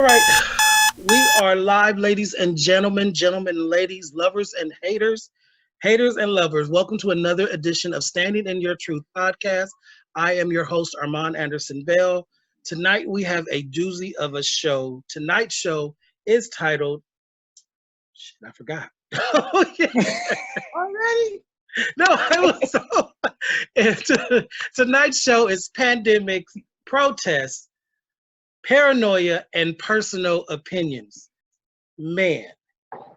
right. We are live, ladies and gentlemen, gentlemen and ladies, lovers and haters, haters and lovers. Welcome to another edition of Standing in Your Truth podcast. I am your host, Armand Anderson Bell. Tonight we have a doozy of a show. Tonight's show is titled, shit, I forgot. Oh, yeah. Already? No, tonight's show is Pandemic, Protests, Paranoia, and Personal Opinions. Man,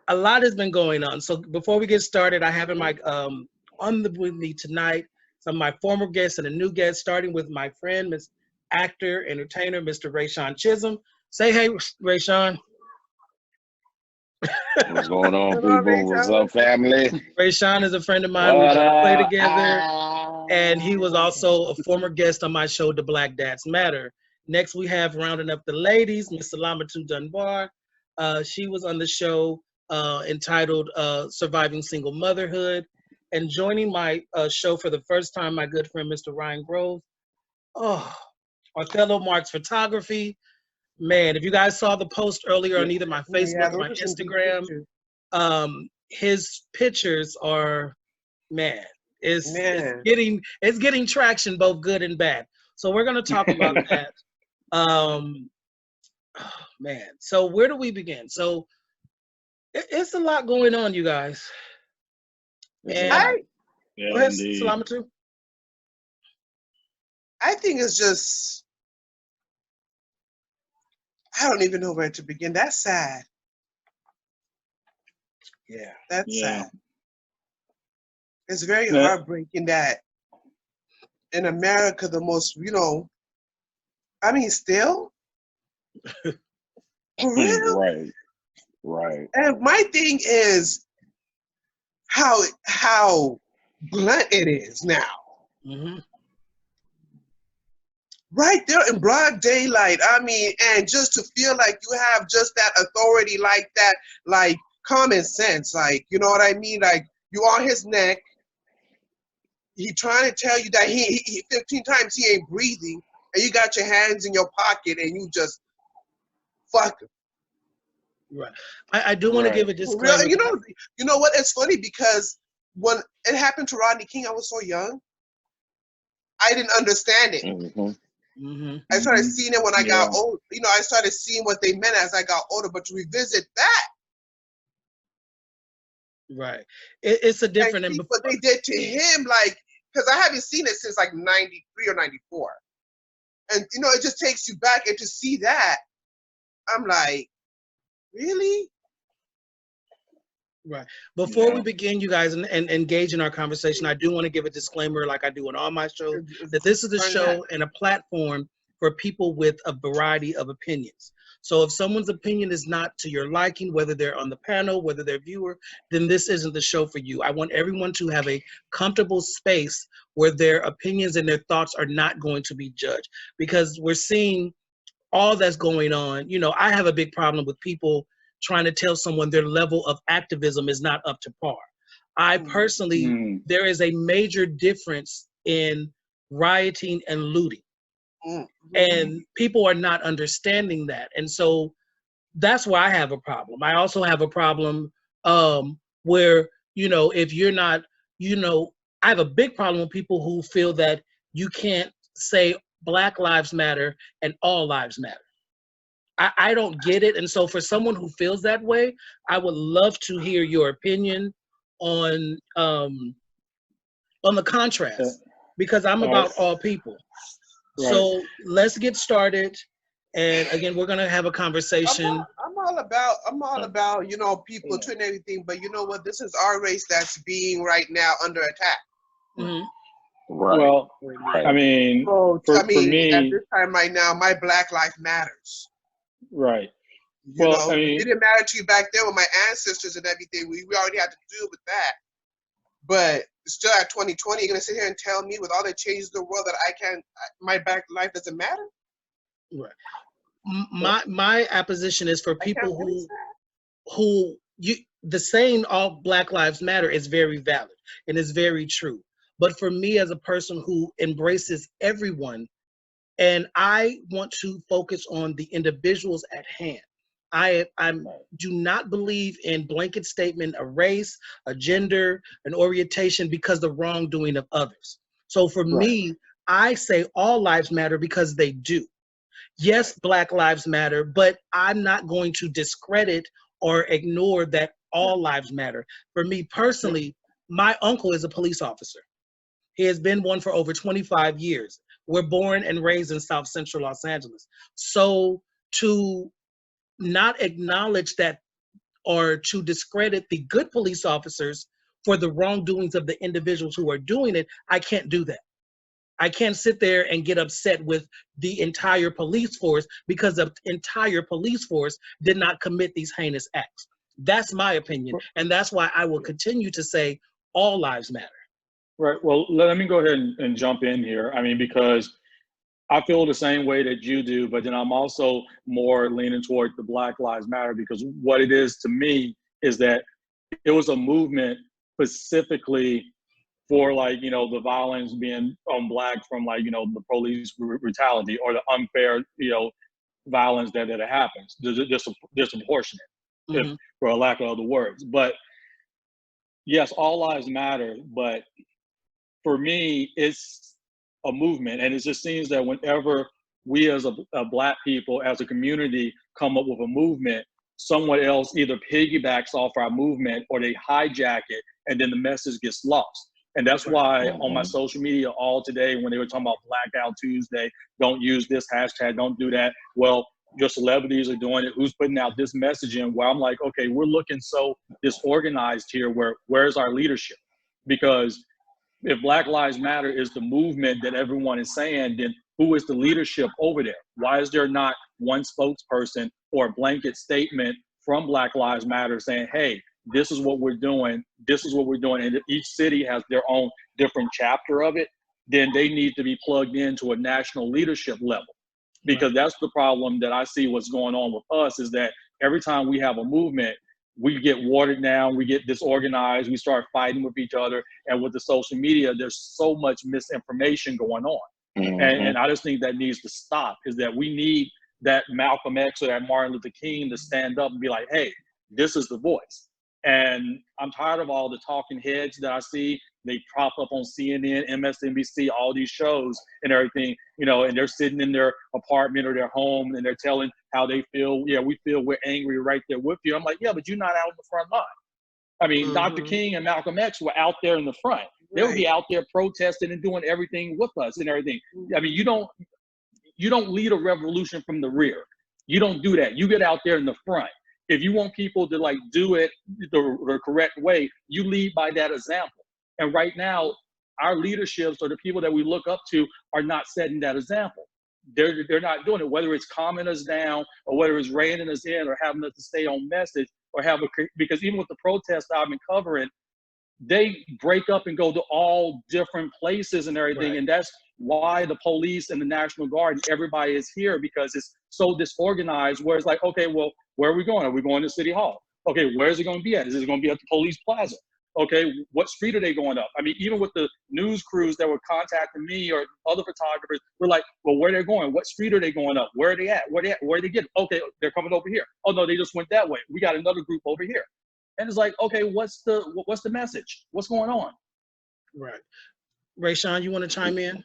a lot has been going on. So before we get started, I have with me tonight some of my former guests and a new guest, starting with my friend, Miss Actor, Entertainer, Mr. Rayshawn Chism. Say hey, Rayshawn. What's going on, people? What's up, family? Rayshawn is a friend of mine. We used to play together, and he was also a former guest on my show, The Black Dads Matter. Next, we have rounding up the ladies, Miss Salamatu Dunbar. She was on the show entitled Surviving Single Motherhood. And joining my show for the first time, my good friend, Mr. Ryan Grove. Oh, Othello Marks Photography. Man, if you guys saw the post earlier on either my Facebook or my Instagram, his pictures are, man, it's getting traction, both good and bad. So we're gonna talk about that. Oh, man, so where do we begin? So it's a lot going on, you guys. And go ahead, Salamatu. I think it's just, I don't even know where to begin. That's sad. Yeah. That's sad. It's very heartbreaking that in America, the most, I mean, still? For real? Right. And my thing is how blunt it is now. Mm-hmm. Right there in broad daylight. I mean, and just to feel like you have just that authority like that, like common sense, like, you know what I mean? Like, you on his neck. He trying to tell you that he 15 times he ain't breathing, and you got your hands in your pocket and you just fuck him. Right. I do want to give a disclaimer. Real, you know what? It's funny because when it happened to Rodney King, I was so young. I didn't understand it. Mm-hmm. Mm-hmm. I started seeing it when I got old. I started seeing what they meant as I got older. But to revisit that, right? It's a different. And what they did to him, like, because I haven't seen it since like '93 or '94, and it just takes you back. And to see that, I'm like, really? Right. Before we begin, you guys, and engage in our conversation, I do want to give a disclaimer, like I do on all my shows, that this is a show and a platform for people with a variety of opinions. So if someone's opinion is not to your liking, whether they're on the panel, whether they're a viewer, then this isn't the show for you. I want everyone to have a comfortable space where their opinions and their thoughts are not going to be judged, because we're seeing all that's going on. I have a big problem with people trying to tell someone their level of activism is not up to par. I personally, there is a major difference in rioting and looting. And people are not understanding that. And so that's why I have a problem. I also have a problem where, if you're not, I have a big problem with people who feel that you can't say Black Lives Matter and all lives matter. I don't get it. And so for someone who feels that way, I would love to hear your opinion on the contrast, because I'm about all people. Right. So let's get started. And again, we're gonna have a conversation. I'm all about people and everything, but you know what? This is our race that's being right now under attack. Mm-hmm. Right. Well, I mean, for me, at this time right now, my Black life matters. Right. It didn't matter to you back then with my ancestors and everything. We already had to deal with that. But still at 2020, you're going to sit here and tell me with all the changes in the world that my Black life doesn't matter? Right. My opposition is for people the saying all Black Lives Matter is very valid and is very true. But for me, as a person who embraces everyone And I want to focus on the individuals at hand. I do not believe in blanket statement, a race, a gender, an orientation because the wrongdoing of others. So for me, I say all lives matter because they do. Yes, Black Lives Matter, but I'm not going to discredit or ignore that all lives matter. For me personally, my uncle is a police officer. He has been one for over 25 years. We're born and raised in South Central Los Angeles. So to not acknowledge that or to discredit the good police officers for the wrongdoings of the individuals who are doing it, I can't do that. I can't sit there and get upset with the entire police force because the entire police force did not commit these heinous acts. That's my opinion. And that's why I will continue to say all lives matter. Right. Well, let me go ahead and jump in here. I mean, because I feel the same way that you do, but then I'm also more leaning toward the Black Lives Matter, because what it is to me is that it was a movement specifically for, like, you know, the violence being on Black from, like, you know, the police brutality or the unfair, you know, violence that happens, disproportionate, if, for a lack of other words. But yes, all lives matter, but for me, it's a movement, and it just seems that whenever we as a Black people, as a community, come up with a movement, someone else either piggybacks off our movement or they hijack it, and then the message gets lost. And that's why on my social media all today, when they were talking about Blackout Tuesday, don't use this hashtag, don't do that. Well, your celebrities are doing it. Who's putting out this messaging? Where I'm like, okay, we're looking so disorganized here. Where's our leadership? Because if Black Lives Matter is the movement that everyone is saying, then who is the leadership over there? Why is there not one spokesperson or a blanket statement from Black Lives Matter saying, hey, this is what we're doing, this is what we're doing, and if each city has their own different chapter of it, then they need to be plugged into a national leadership level. Because that's the problem that I see what's going on with us, is that every time we have a movement, we get watered down, we get disorganized, we start fighting with each other. And with the social media, there's so much misinformation going on. And I just think that needs to stop, is that we need that Malcolm X or that Martin Luther King to stand up and be like, hey, this is the voice. And I'm tired of all the talking heads that I see. They prop up on CNN, MSNBC, all these shows and everything, you know, and they're sitting in their apartment or their home and they're telling how they feel. Yeah, we feel we're angry right there with you. I'm like, yeah, but you're not out in the front line. I mean, Dr. King and Malcolm X were out there in the front. They would be out there protesting and doing everything with us and everything. I mean, you don't lead a revolution from the rear. You don't do that. You get out there in the front. If you want people to like do it the correct way, you lead by that example. And right now, our leaderships or the people that we look up to are not setting that example. They're not doing it, whether it's calming us down or whether it's reining us in or having us to stay on message or because even with the protests I've been covering, they break up and go to all different places and everything. And that's why the police and the National Guard and everybody is here, because it's so disorganized, where it's like, okay, well, where are we going? Are we going to City Hall? Okay, where is it going to be at? Is it going to be at the police plaza? Okay, what street are they going up? I mean, even with the news crews that were contacting me or other photographers, we're like, well, where they're going? What street are they going up? Where are they at? Where are they getting? Okay, they're coming over here. Oh no, they just went that way. We got another group over here. And it's like, okay, what's the message? What's going on? Right. Rayshawn, you want to chime in?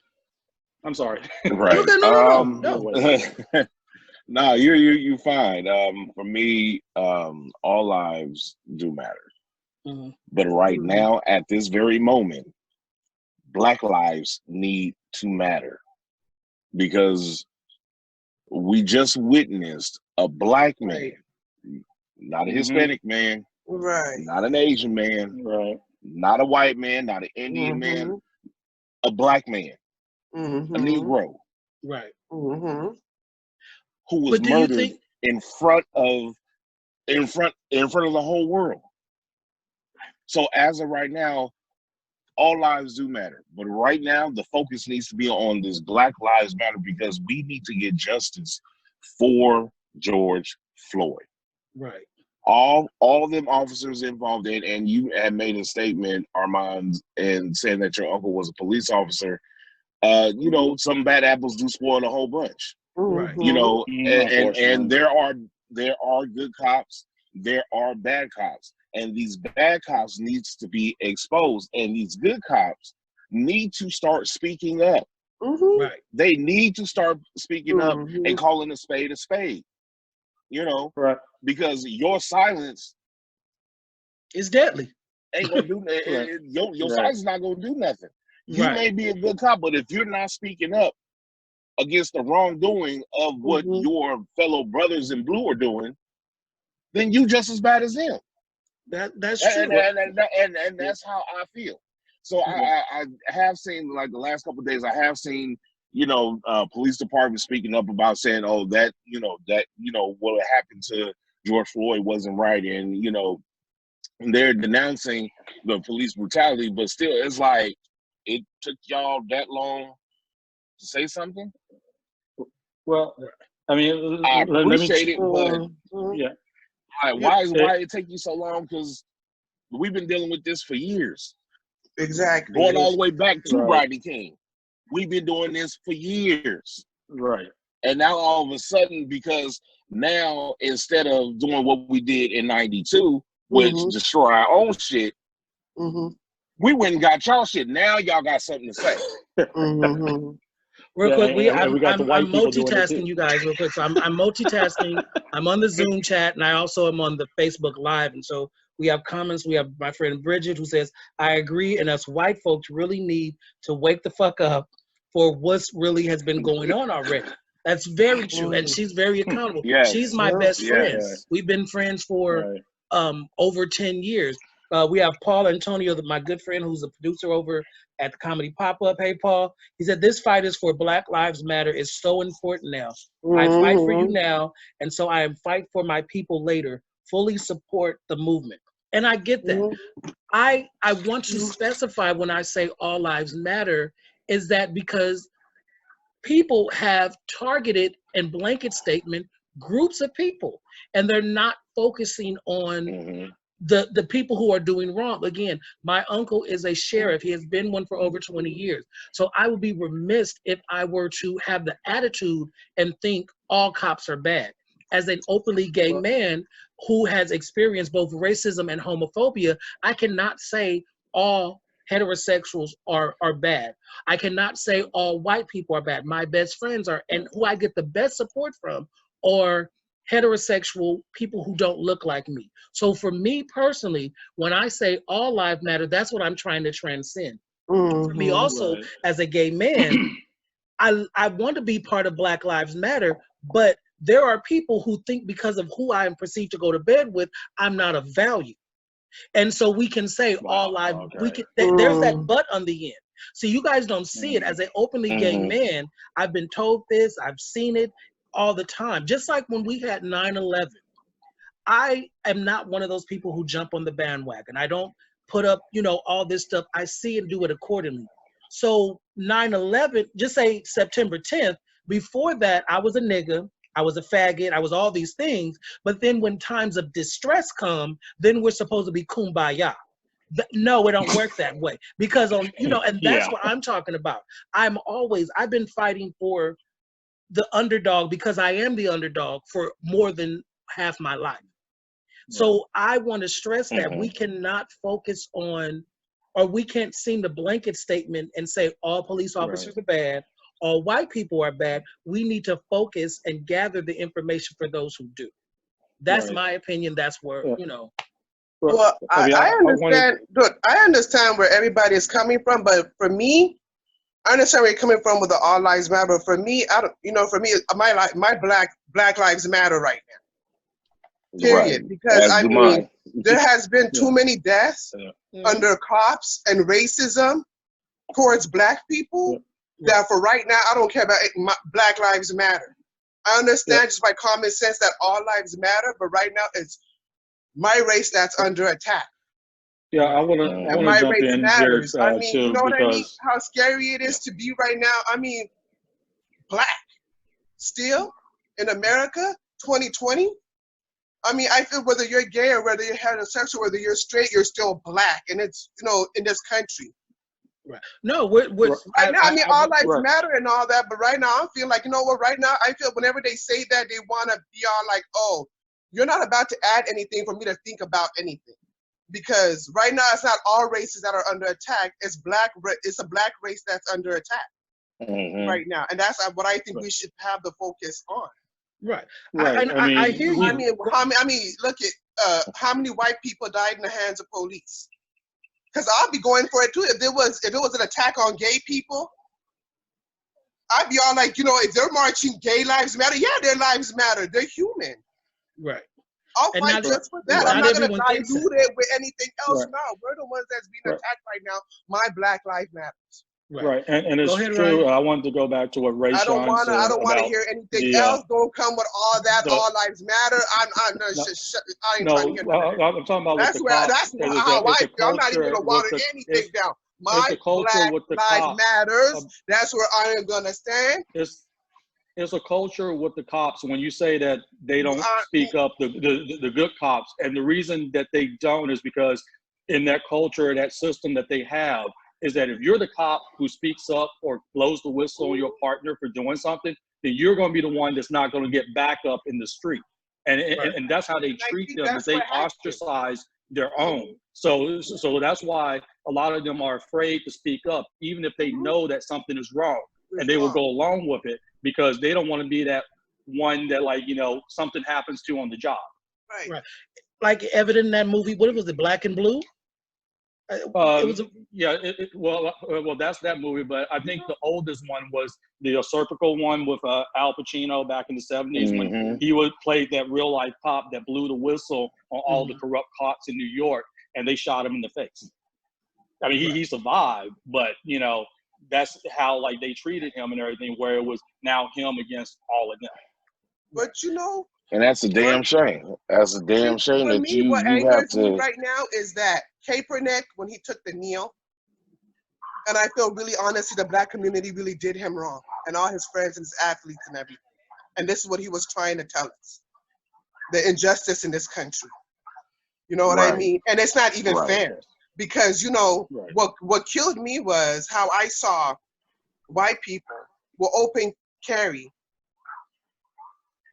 I'm sorry. Right. Okay, no. No, you're fine. For me, all lives do matter. But right now, at this very moment, Black lives need to matter, because we just witnessed a Black man, not a Hispanic man, not an Asian man, not a white man, not an Indian man, a Black man, a Negro, who was murdered in front of the whole world. So as of right now, all lives do matter. But right now, the focus needs to be on this Black Lives Matter, because we need to get justice for George Floyd. Right. All them officers involved in, and you had made a statement, Armand, and saying that your uncle was a police officer. You know, some bad apples do spoil a whole bunch. Right. You know, Unfortunately. and there are good cops, there are bad cops, and these bad cops needs to be exposed, and these good cops need to start speaking up. Right. They need to start speaking up and calling a spade a spade. You know, Right. because your silence It's deadly. ain't gonna do your silence is not gonna do nothing. You may be a good cop, but if you're not speaking up against the wrongdoing of what your fellow brothers in blue are doing, then you just as bad as them. That's true. And that's how I feel. So I have seen, like the last couple of days, I have seen, you know, police department speaking up about saying, oh, what happened to George Floyd wasn't right, and you know, they're denouncing the police brutality, but still, it's like it took y'all that long to say something. Well, I mean, I appreciate it, but why it take you so long? Because we've been dealing with this for years. Exactly. Going all the way back to Rodney King. We've been doing this for years. Right. And now all of a sudden, because now instead of doing what we did in 92, which destroy our own shit, we went and got y'all shit. Now y'all got something to say. Real quick, I'm multitasking you guys real quick. So I'm multitasking. I'm on the Zoom chat, and I also am on the Facebook Live. And so we have comments. We have my friend Bridget who says, I agree, and us white folks really need to wake the fuck up for what's really has been going on already. That's very true, and she's very accountable. Yes. She's my best friend. Yes. We've been friends for over 10 years. We have Paul Antonio, my good friend, who's a producer over at the Comedy Pop-Up. Hey, Paul. He said, this fight is for Black Lives Matter. It's so important now. I fight for you now, and so I am fight for my people later. Fully support the movement. And I get that. I want to specify when I say all lives matter is that because people have targeted and blanket statement groups of people, and they're not focusing on the people who are doing wrong. Again, my uncle is a sheriff. He has been one for over 20 years. So I would be remiss if I were to have the attitude and think all cops are bad. As an openly gay man who has experienced both racism and homophobia, I cannot say all heterosexuals are bad. I cannot say all white people are bad. My best friends are, and who I get the best support from are heterosexual people who don't look like me. So for me personally, when I say all lives matter, that's what I'm trying to transcend. For me also, as a gay man, I want to be part of Black Lives Matter, but there are people who think because of who I am perceived to go to bed with, I'm not of value. And so we can say all lives, there's that but on the end. So you guys don't see it. As an openly gay man, I've been told this, I've seen it all the time. Just like when we had 9/11, I am not one of those people who jump on the bandwagon. I don't put up, all this stuff. I see and do it accordingly. So 9/11, just say September 10th, before that, I was a nigga, I was a faggot, I was all these things. But then when times of distress come, then we're supposed to be kumbaya. No, it don't work that way. Because and that's what I'm talking about. I've been fighting for the underdog because I am the underdog for more than half my life. So I want to stress that we cannot focus on, or we can't seem to blanket statement and say all police officers are bad, all white people are bad. We need to focus and gather the information for those who do. That's my opinion. That's where, Well, I understand. Look, I understand where everybody is coming from, but for me, I understand where you're coming from with the all lives matter. But for me, I don't. For me, my Black Lives Matter right now. Period. Because I mean, there has been too many deaths under cops and racism towards Black people that for right now, I don't care about it. Black Lives Matter. I understand just by common sense that all lives matter, but right now it's my race that's under attack. Yeah, I want to jump in matters. here I mean, too, you know what because I mean? How scary it is to be right now. I mean, Black still in America, 2020. I mean, I feel whether you're gay or whether you're heterosexual, whether you're straight, you're still Black, and it's in this country. Right. No, we're right now. I mean, all lives right. matter and all that, but right now I feel like, you know what? Right now I feel whenever they say that, they want to be all like, oh, you're not about to add anything for me to think about anything, because right now it's not all races that are under attack. It's It's a black race that's under attack right now, and that's what I think we should have the focus on. Right. Right. I hear you. I mean, look at how many white people died in the hands of police. Because I'll be going for it too. If it was an attack on gay people, I'd be all like, you know, if they're marching gay lives matter, yeah, their lives matter. They're human. Right. I'll fight just for that. I'm not going to dilute it with anything else. No, we're the ones that's being attacked right now. My Black Life Matters. Right. And it's true. Ryan. I wanted to go back to what Rayshawn said. I don't want to hear anything else. Don't come with all that. All lives matter. I ain't trying to hear that. I'm talking about that's how I feel. I'm not even going to water anything down. My Black Lives Matters. That's where I am going to stand. It's a culture with the cops. When you say that they don't speak up, the good cops, and the reason that they don't is because in that culture, that system that they have, is that if you're the cop who speaks up or blows the whistle on your partner for doing something, then you're going to be the one that's not going to get back up in the street. And that's how they treat them, is they ostracize their own. So that's why a lot of them are afraid to speak up, even if they know that something is wrong. And they will go along with it because they don't want to be that one that, like, you know, something happens to on the job. Right. Like evident in that movie, what was it, Black and Blue? Well, that's that movie, but I think the oldest one was the Serpico one with Al Pacino back in the 70s when he played that real life cop that blew the whistle on all the corrupt cops in New York, and they shot him in the face. I mean, he survived, but you know, that's how like they treated him and everything, where it was now him against all of them. But you know, and that's a damn shame. That's a damn shame that you have to. Me right now is that Kaepernick, when he took the kneel, and I feel really honestly, the Black community really did him wrong, and all his friends and his athletes and everything. And this is what he was trying to tell us: the injustice in this country. You know what I mean? And it's not even fair, because you know what killed me was how I saw white people will open carry.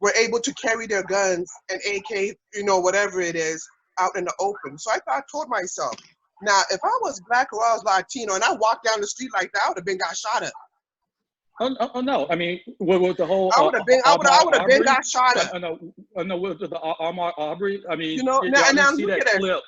Were able to carry their guns and AK, you know, whatever it is, out in the open. So I told myself, now, if I was Black or I was Latino and I walked down the street like that, I would have been got shot at. Oh no! I mean, with the whole, I would have been got shot at. No, with the Ahmaud Arbery. I mean, you know, now see that clip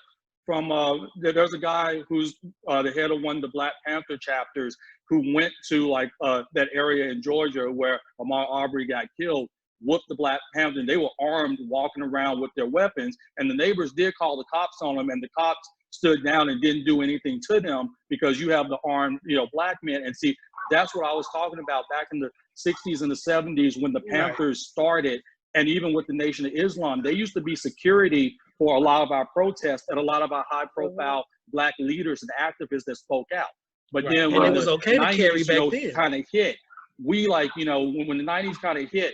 from there's a guy who's the head of one of the Black Panther chapters who went to like that area in Georgia where Ahmaud Arbery got killed. Whooped the Black Panther, and they were armed, walking around with their weapons, and the neighbors did call the cops on them, and the cops stood down and didn't do anything to them because you have the armed, you know, black men. And see, that's what I was talking about back in the 60s and the 70s when the Panthers started, and even with the Nation of Islam, they used to be security for a lot of our protests and a lot of our high-profile Black leaders and activists that spoke out. But then when it was okay to carry back then, kind of hit, we like, you know, when the 90s kind of hit,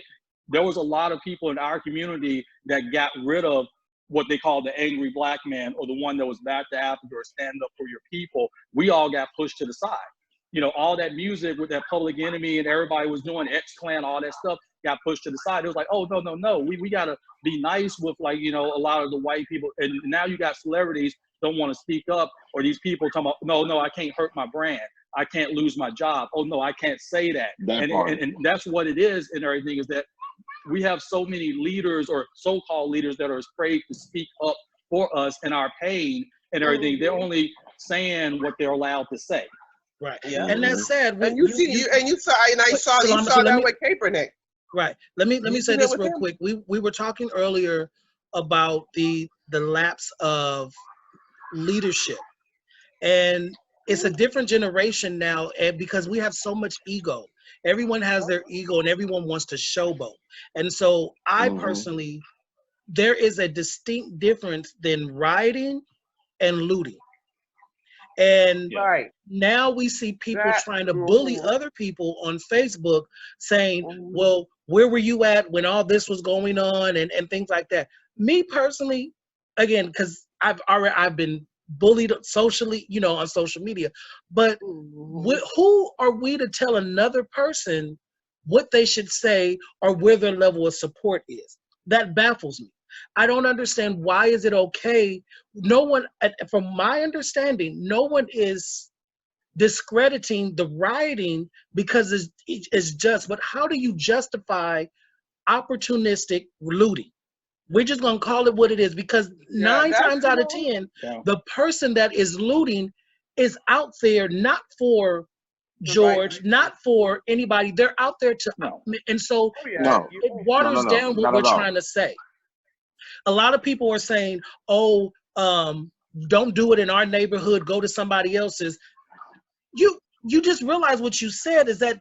there was a lot of people in our community that got rid of what they call the angry Black man, or the one that was back to Africa or stand up for your people. We all got pushed to the side. You know, all that music with that Public Enemy and everybody was doing X-Clan, all that stuff got pushed to the side. It was like, oh, no. We got to be nice with, like, you know, a lot of the white people. And now you got celebrities don't want to speak up, or these people talking about, no, I can't hurt my brand. I can't lose my job. Oh, no, I can't say that. And that's what it is and everything, is that we have so many leaders or so-called leaders that are afraid to speak up for us and our pain and everything. They're only saying what they're allowed to say. Right. Yeah. And that's sad. And you saw that with Kaepernick. Right. Let me say this real quick. We were talking earlier about the lapse of leadership, and it's a different generation now, and because we have so much ego. Everyone has their ego and everyone wants to showboat. And so I personally, there is a distinct difference than rioting and looting. And now we see people trying to bully other people on Facebook saying, well, where were you at when all this was going on and things like that. Me personally, again, because I've been bullied socially, you know, on social media. But who are we to tell another person what they should say or where their level of support is? That baffles me. I don't understand, why is it okay? No one, from my understanding, no one is discrediting the rioting because it's just, but how do you justify opportunistic looting? We're just gonna call it what it is, because 9 times out of 10, the person that is looting is out there not for George, not for anybody. They're out there to, and so it waters down what we're trying to say. A lot of people are saying, "Oh, don't do it in our neighborhood. Go to somebody else's." You just realize what you said is that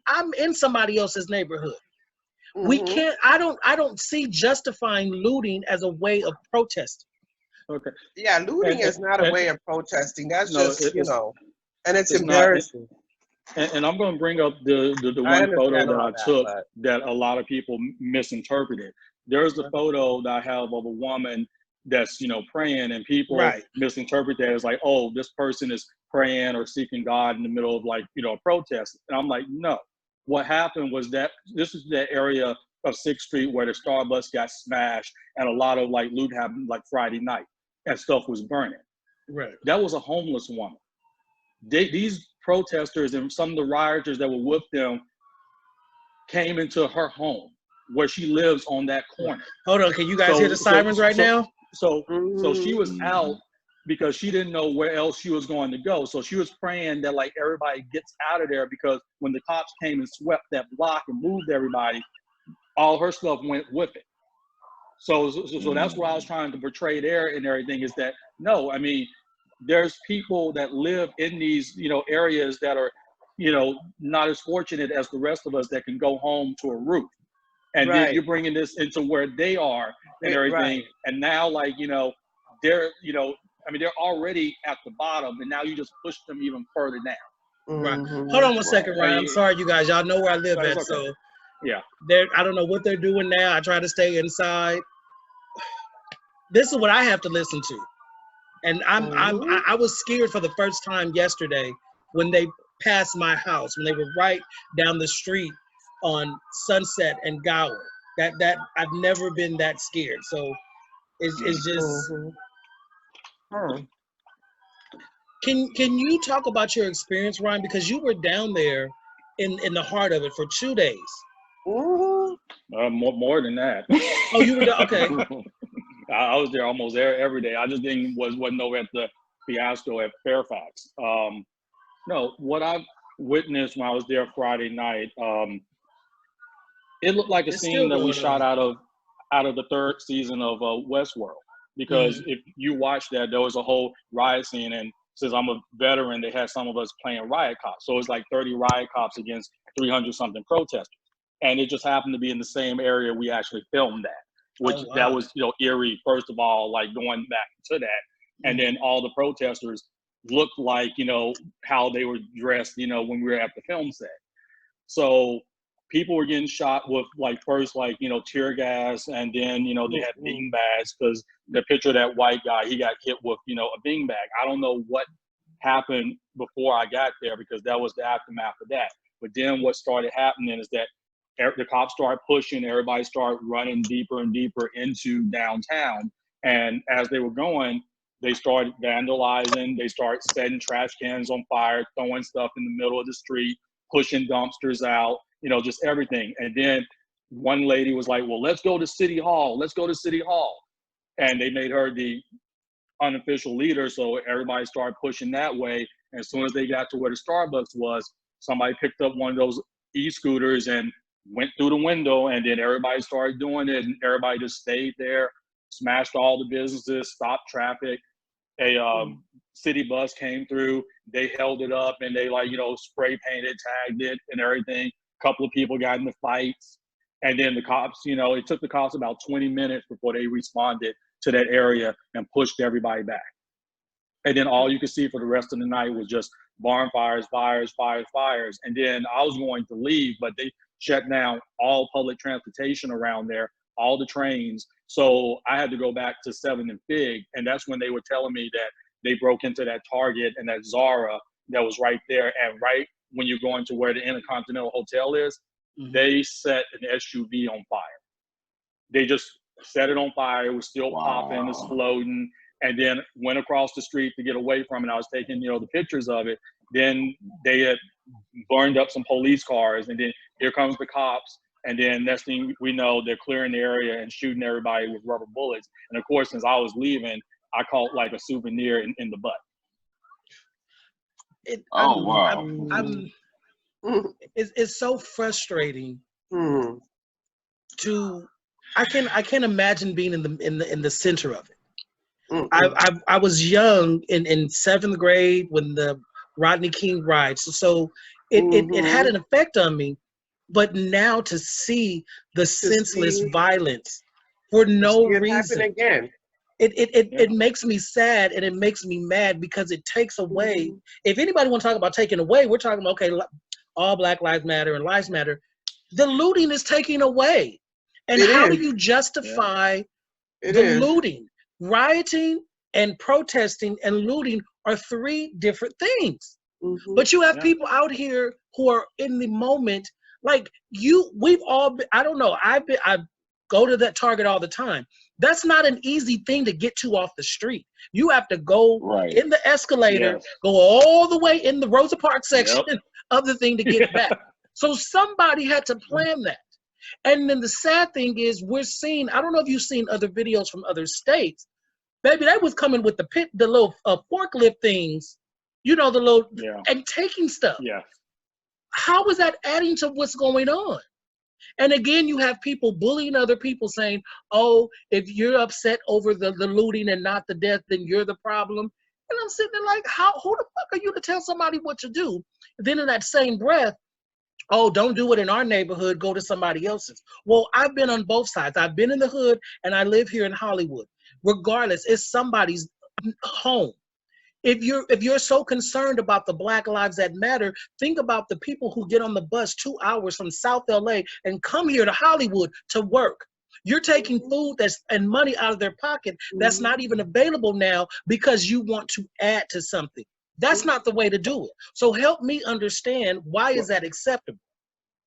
I'm in somebody else's neighborhood. We can't. I don't see justifying looting as a way of protesting. Okay. Yeah, looting is not a way of protesting. That's just, you know, and it's embarrassing. And I'm going to bring up the one photo that I took that a lot of people misinterpreted. There's the photo that I have of a woman that's, you know, praying, and people misinterpret that as like, oh, this person is praying or seeking God in the middle of, like, you know, a protest. And I'm like, no. What happened was that this is that area of 6th Street where the Starbucks got smashed and a lot of, like, loot happened, like, Friday night, and stuff was burning. Right. That was a homeless woman. These protesters and some of the rioters that were with them came into her home where she lives on that corner. Hold on, can you guys hear the sirens right now? So she was out because she didn't know where else she was going to go. So she was praying that, like, everybody gets out of there, because when the cops came and swept that block and moved everybody, all her stuff went with it. So that's what I was trying to portray there and everything, is that, no, I mean, there's people that live in these, you know, areas that are, you know, not as fortunate as the rest of us that can go home to a roof. And then you're bringing this into where they are and everything. And now, like, you know, they're, you know, I mean, they're already at the bottom, and now you just push them even further down. Right. Hold on one second, Ryan. I'm sorry, you guys. Y'all know where I live at, okay. so yeah. I don't know what they're doing now. I try to stay inside. This is what I have to listen to, and I was scared for the first time yesterday when they passed my house, when they were right down the street on Sunset and Gower. That I've never been that scared. So it's just. Can you talk about your experience, Ryan? Because you were down there in the heart of it for 2 days. More than that. Oh, you were there? Okay. I was there almost every day. I just wasn't over at the fiasco at Fairfax. No, what I witnessed when I was there Friday night, it looked like a scene that we shot out of the 3rd season of Westworld. Because if you watch that, there was a whole riot scene, and since I'm a veteran, they had some of us playing riot cops. So it's like 30 riot cops against 300 something protesters. And it just happened to be in the same area we actually filmed that, which that was, you know, eerie, first of all, like going back to that. And then all the protesters looked like, you know, how they were dressed, you know, when we were at the film set. So people were getting shot with, like, first, like, you know, tear gas, and then, you know, they had bean bags, because the picture of that white guy, he got hit with, you know, a bean bag. I don't know what happened before I got there, because that was the aftermath of that. But then what started happening is that the cops started pushing, everybody started running deeper and deeper into downtown. And as they were going, they started vandalizing, they started setting trash cans on fire, throwing stuff in the middle of the street, pushing dumpsters out, you know, just everything. And then one lady was like, well, let's go to City Hall. Let's go to City Hall. And they made her the unofficial leader. So everybody started pushing that way. And as soon as they got to where the Starbucks was, somebody picked up one of those e-scooters and went through the window. And then everybody started doing it. And everybody just stayed there, smashed all the businesses, stopped traffic. A city bus came through. They held it up, and they, like, you know, spray painted, tagged it and everything. A couple of people got into fights. And then the cops, you know, it took the cops about 20 minutes before they responded to that area and pushed everybody back. And then all you could see for the rest of the night was just barn fires, fires, fires, fires. And then I was going to leave, but they shut down all public transportation around there, all the trains. So I had to go back to 7th and Fig, and that's when they were telling me that they broke into that Target and that Zara that was right there. And right when you're going to where the Intercontinental Hotel is, they set an SUV on fire. They just set it on fire. It was still popping, exploding, and then went across the street to get away from it. I was taking, the pictures of it. Then they had burned up some police cars, and then here comes the cops. And then next thing we know, they're clearing the area and shooting everybody with rubber bullets. And of course, since I was leaving, I caught like a souvenir in the butt. It's so frustrating to. I can't imagine being in the center of it. I was young in 7th grade when the Rodney King riots, so it had an effect on me. But now to see the senseless violence for no reason, again. It makes me sad and it makes me mad because it takes away. If anybody want to talk about taking away, we're talking about, okay, all Black Lives Matter and Lives Matter. The looting is taking away. And how do you justify the looting? Rioting and protesting and looting are 3 different things. But you have people out here who are in the moment. Like we've all been, I don't know, I go to that Target all the time. That's not an easy thing to get to off the street. You have to go in the escalator, go all the way in the Rosa Parks section of the thing to get back. So somebody had to plan that. And then the sad thing is we're seeing, I don't know if you've seen other videos from other states, baby, they was coming with the little forklift things, the little, and taking stuff. How is that adding to what's going on? And again, you have people bullying other people saying, oh, if you're upset over the looting and not the death, then you're the problem. And I'm sitting there like, who the fuck are you to tell somebody what to do? Then in that same breath, oh, don't do it in our neighborhood, go to somebody else's. Well, I've been on both sides. I've been in the hood and I live here in Hollywood. Regardless, it's somebody's home. If you're so concerned about the Black Lives That Matter, think about the people who get on the bus 2 hours from South LA and come here to Hollywood to work. You're taking food and money out of their pocket that's not even available now because you want to add to something. That's not the way to do it. So help me understand, why is that acceptable?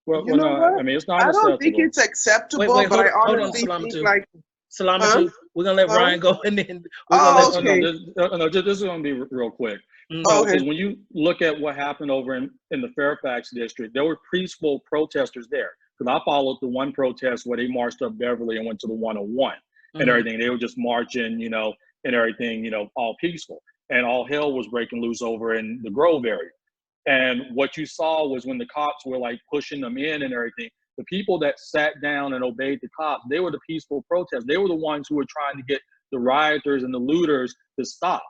Well, no, I mean, it's not acceptable. I don't think it's acceptable, but I honestly think like... Salamatu, we're gonna let Ryan go, and then this is gonna be real quick. Because when you look at what happened over in the Fairfax district, there were peaceful protesters there. Because I followed the one protest where they marched up Beverly and went to the 101 and everything. They were just marching, and everything, all peaceful. And all hell was breaking loose over in the Grove area. And what you saw was when the cops were like pushing them in and everything, the people that sat down and obeyed the cops, they were the peaceful protesters. They were the ones who were trying to get the rioters and the looters to stop.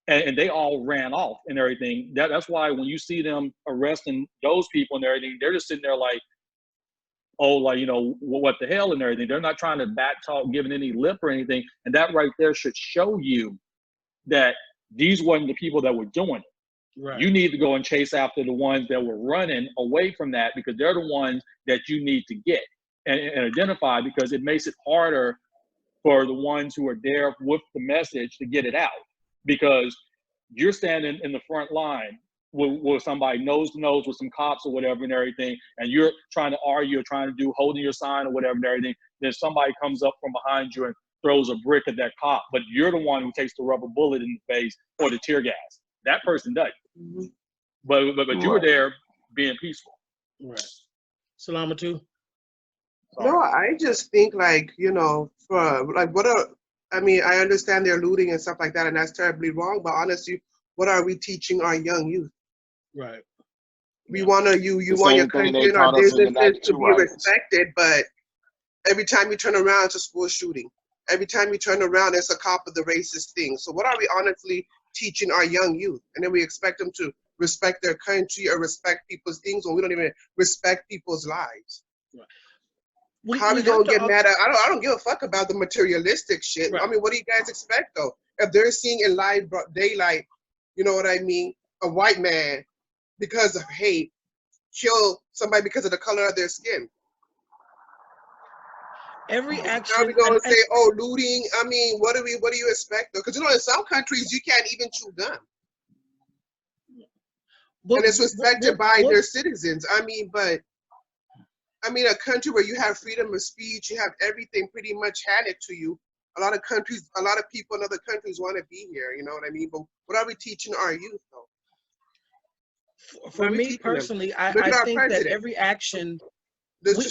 And they all ran off and everything. That's why when you see them arresting those people and everything, they're just sitting there like, oh, like, what the hell and everything. They're not trying to back talk, giving any lip or anything. And that right there should show you that these weren't the people that were doing it. Right. You need to go and chase after the ones that were running away from that, because they're the ones that you need to get and identify, because it makes it harder for the ones who are there with the message to get it out, because you're standing in the front line with somebody nose to nose with some cops or whatever and everything, and you're trying to argue or trying to do holding your sign or whatever and everything, then somebody comes up from behind you and throws a brick at that cop, but you're the one who takes the rubber bullet in the face or the tear gas. That person doesn't. But you were there being peaceful. Right. Salamatu? No, I just think like, for like I understand they're looting and stuff like that, and that's terribly wrong, but honestly, what are we teaching our young youth? Right. We want you want your country and our businesses to be respected, but every time you turn around, it's a school shooting. Every time you turn around, it's a cop of the racist thing. So what are we honestly teaching our young youth? And then we expect them to respect their country or respect people's things when we don't even respect people's lives. Right. How are we gonna get mad at? I don't give a fuck about the materialistic shit. Right. I mean, what do you guys expect though? If they're seeing in live daylight, you know what I mean, a white man, because of hate, kill somebody because of the color of their skin. every Now action. we're gonna say, oh, looting. I mean, what do you expect though? Because you know, in some countries you can't even chew gum, and it's respected by their citizens. I mean, but I mean, a country where you have freedom of speech, you have everything pretty much handed to you. A lot of countries, a lot of people in other countries want to be here. You know what I mean? But what are we teaching our youth though? For me personally, I think that every action,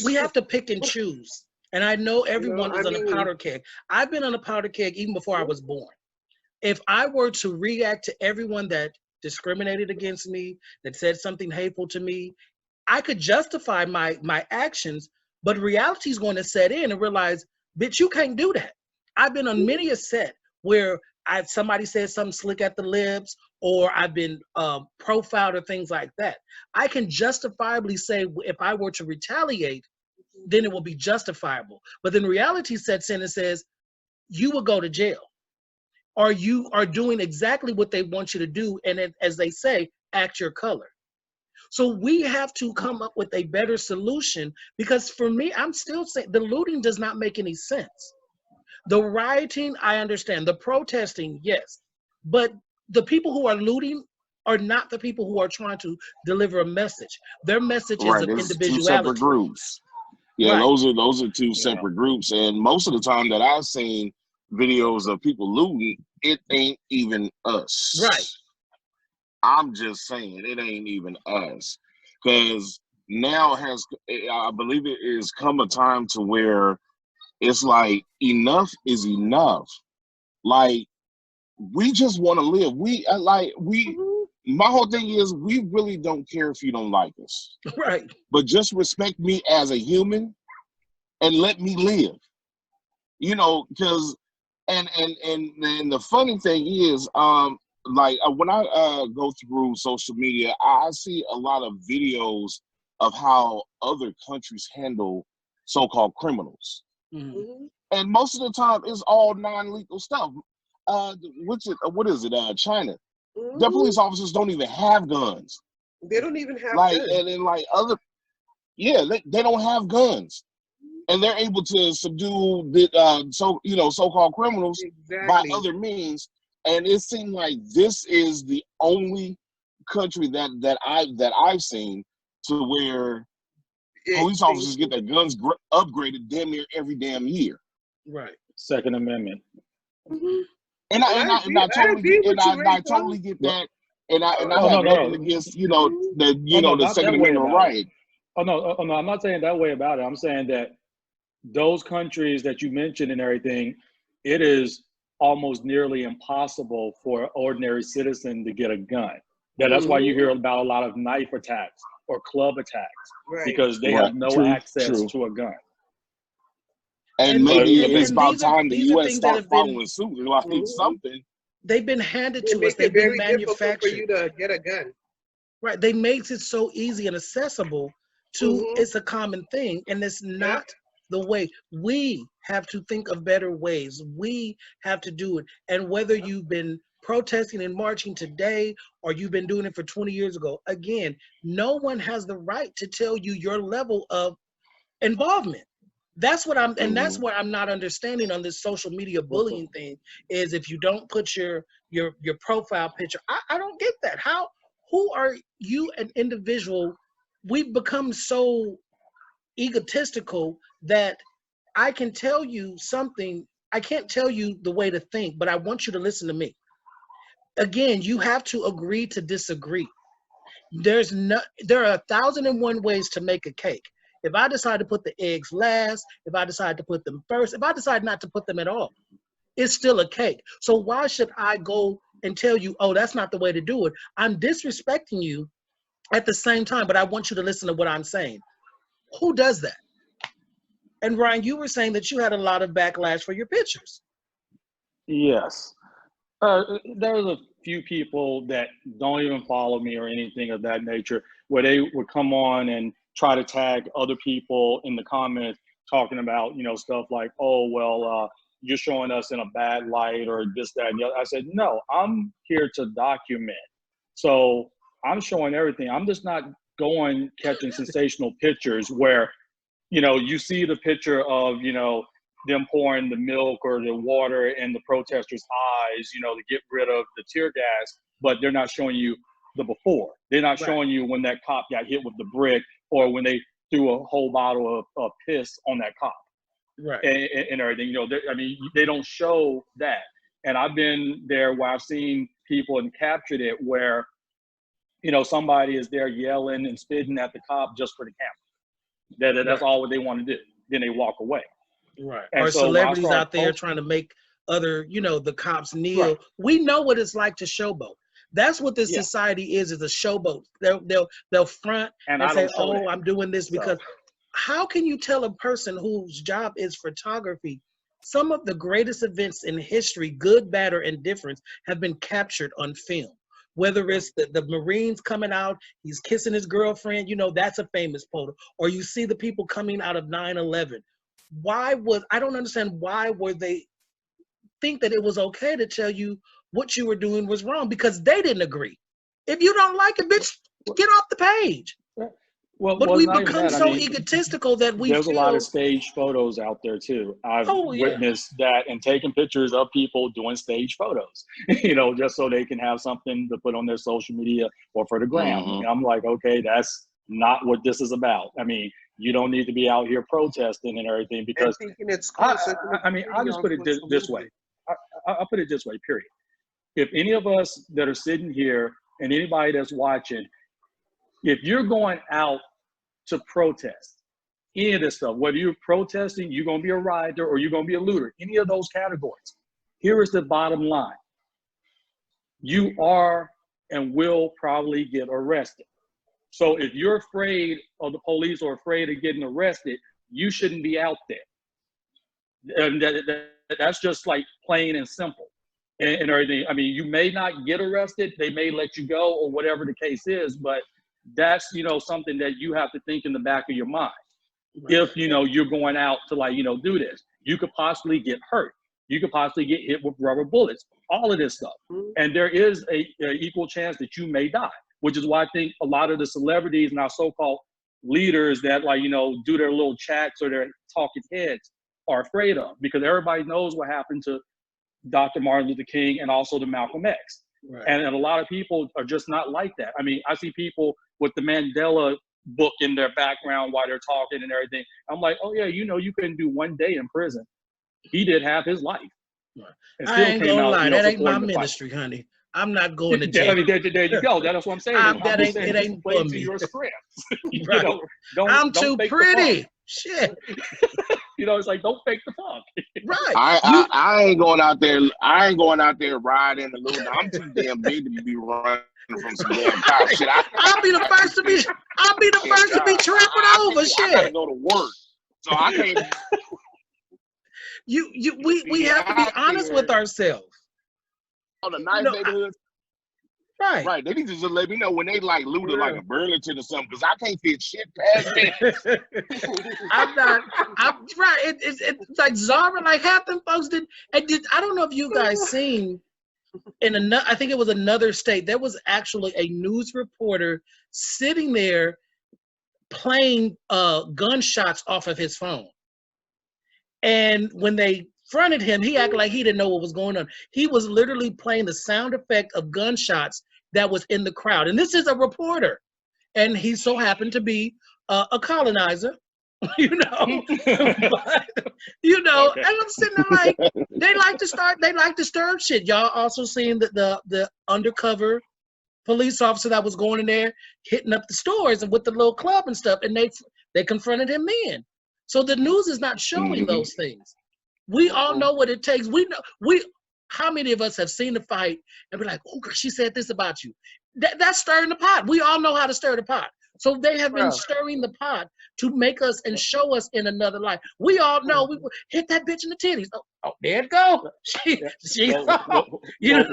we have to pick and choose. And I know everyone is on a powder keg. I've been on a powder keg even before I was born. If I were to react to everyone that discriminated against me, that said something hateful to me, I could justify my actions, but reality is going to set in and realize, bitch, you can't do that. I've been on many a set where somebody said something slick at the lips, or I've been profiled or things like that. I can justifiably say if I were to retaliate, then it will be justifiable. But then reality sets in and says, you will go to jail, or you are doing exactly what they want you to do. And as they say, act your color. So we have to come up with a better solution, because for me, I'm still saying the looting does not make any sense. The rioting, I understand. The protesting, yes. But the people who are looting are not the people who are trying to deliver a message. Their message is of individuality. Two separate groups. Yeah, right. those are two separate groups. And most of the time that I've seen videos of people looting, it ain't even us. Right. I'm just saying, it ain't even us. Because now I believe it has come a time to where it's like, enough is enough. Like, we just want to live. My whole thing is, we really don't care if you don't like us. Right. But just respect me as a human and let me live. You know, because, and the funny thing is, like when I go through social media, I see a lot of videos of how other countries handle so-called criminals. Mm-hmm. And most of the time, it's all non-lethal stuff. What is it? China. Mm-hmm. The police officers don't even have guns. They don't even have guns. And then they don't have guns, and they're able to subdue the so-called criminals by other means. And it seemed like this is the only country that I've seen to where police officers get their guns upgraded damn near every damn year. Right. Second Amendment. Mm-hmm. And I totally get that. And I have nothing against the Second Amendment right. No, I'm not saying that way about it. I'm saying that those countries that you mentioned and everything, it is almost nearly impossible for an ordinary citizen to get a gun. That's why you hear about a lot of knife attacks or club attacks, because they have no access to a gun. And maybe it's about time the U.S. start following suit, like something. They've been handed to us. They've been manufactured for you to get a gun. Right. They makes it so easy and accessible to. It's a common thing, and it's not the way. We have to think of better ways. We have to do it. And whether you've been protesting and marching today, or you've been doing it for 20 years ago, again, no one has the right to tell you your level of involvement. That's what and that's what I'm not understanding on this social media bullying thing, is if you don't put your profile picture. I don't get that. Who are you, an individual? We've become so egotistical that I can tell you something. I can't tell you the way to think, but I want you to listen to me. Again, you have to agree to disagree. There are 1,001 ways to make a cake. If I decide to put the eggs last, if I decide to put them first, if I decide not to put them at all, it's still a cake. So why should I go and tell you, oh, that's not the way to do it? I'm disrespecting you at the same time, but I want you to listen to what I'm saying. Who does that? And Ryan, you were saying that you had a lot of backlash for your pictures. Yes. There's a few people that don't even follow me or anything of that nature, where they would come on and try to tag other people in the comments talking about, stuff like, oh, well, you're showing us in a bad light or this, that, and the other. I said, no, I'm here to document. So I'm showing everything. I'm just not going catching sensational pictures where you know, you see the picture of, you know, them pouring the milk or the water in the protesters' eyes, you know, to get rid of the tear gas, but they're not showing you the before. They're not showing you when that cop got hit with the brick or when they threw a whole bottle of piss on that cop. Right. And everything, you know, I mean, they don't show that. And I've been there where I've seen people and captured it where, you know, somebody is there yelling and spitting at the cop just for the camera. That's all what they want to do. Then they walk away. Right. And or so celebrities out there trying to make other, you know, the cops kneel. Right. We know what it's like to showboat. That's what this society is a showboat. They'll front and say, oh, I'm doing this because how can you tell a person whose job is photography? Some of the greatest events in history, good, bad, or indifference, have been captured on film. Whether it's the Marines coming out, he's kissing his girlfriend, you know, that's a famous photo. Or you see the people coming out of 9/11. I don't understand why would they think that it was okay to tell you what you were doing was wrong, because they didn't agree. If you don't like it, bitch, get off the page. But we become so egotistical that we there's a lot of stage photos out there too. I've witnessed that and taken pictures of people doing stage photos, you know, just so they can have something to put on their social media or for the gram. And I'm like, okay, that's not what this is about. I mean, you don't need to be out here protesting and everything because I mean, I'll just put it this way. I'll put it this way, period. If any of us that are sitting here and anybody that's watching, if you're going out to protest any of this stuff, whether you're protesting, you're going to be a rioter or you're going to be a looter, any of those categories, here is the bottom line. You are and will probably get arrested. So if you're afraid of the police or afraid of getting arrested, you shouldn't be out there. And that's just like plain and simple and everything. I mean, you may not get arrested. They may let you go or whatever the case is, but that's, you know, something that you have to think in the back of your mind. Right. If, you know, you're going out to like, you know, do this, you could possibly get hurt. You could possibly get hit with rubber bullets, all of this stuff. And there is a equal chance that you may die, which is why I think a lot of the celebrities and our so-called leaders that like, you know, do their little chats or their talking heads are afraid of, because everybody knows what happened to Dr. Martin Luther King and also to Malcolm X. Right. And a lot of people are just not like that. I mean, I see people with the Mandela book in their background while they're talking and everything. I'm like, oh yeah, you know, you couldn't do one day in prison. He did half his life. Right. And still I ain't gonna lie, that ain't my ministry, honey. I'm not going to jail. I mean, there you go. That's what I'm saying. It ain't for me. Your script. Right. You know, I'm too pretty. Shit. You know, it's like, don't fake the funk. Right. I ain't going out there. I ain't going out there riding and looting. I'm too damn big to be running from some damn cop shit. I'll be the first to be. I'll be the first to be trampled over. Shit. I gotta go to work, so I can't. We have to be honest with ourselves. On the nice neighborhoods. Right. They need to just let me know when they like looted like a Burlington or something, because I can't fit shit past that. I'm right. It's like Zara, like half them folks did. I don't know if you guys seen I think it was another state. There was actually a news reporter sitting there playing gunshots off of his phone. And when they fronted him, he acted like he didn't know what was going on. He was literally playing the sound effect of gunshots that was in the crowd. And this is a reporter. And he so happened to be a colonizer, you know. But, you know, okay. And I'm sitting there like, they like to stir up shit. Y'all also seen the undercover police officer that was going in there, hitting up the stores and with the little club and stuff, and they confronted him then. So the news is not showing those things. We all know what it takes. We know how many of us have seen the fight and be like, oh, she said this about you. That's stirring the pot. We all know how to stir the pot. So they have been stirring the pot to make us and show us in another light. We all know we hit that bitch in the titties. Oh, there it go.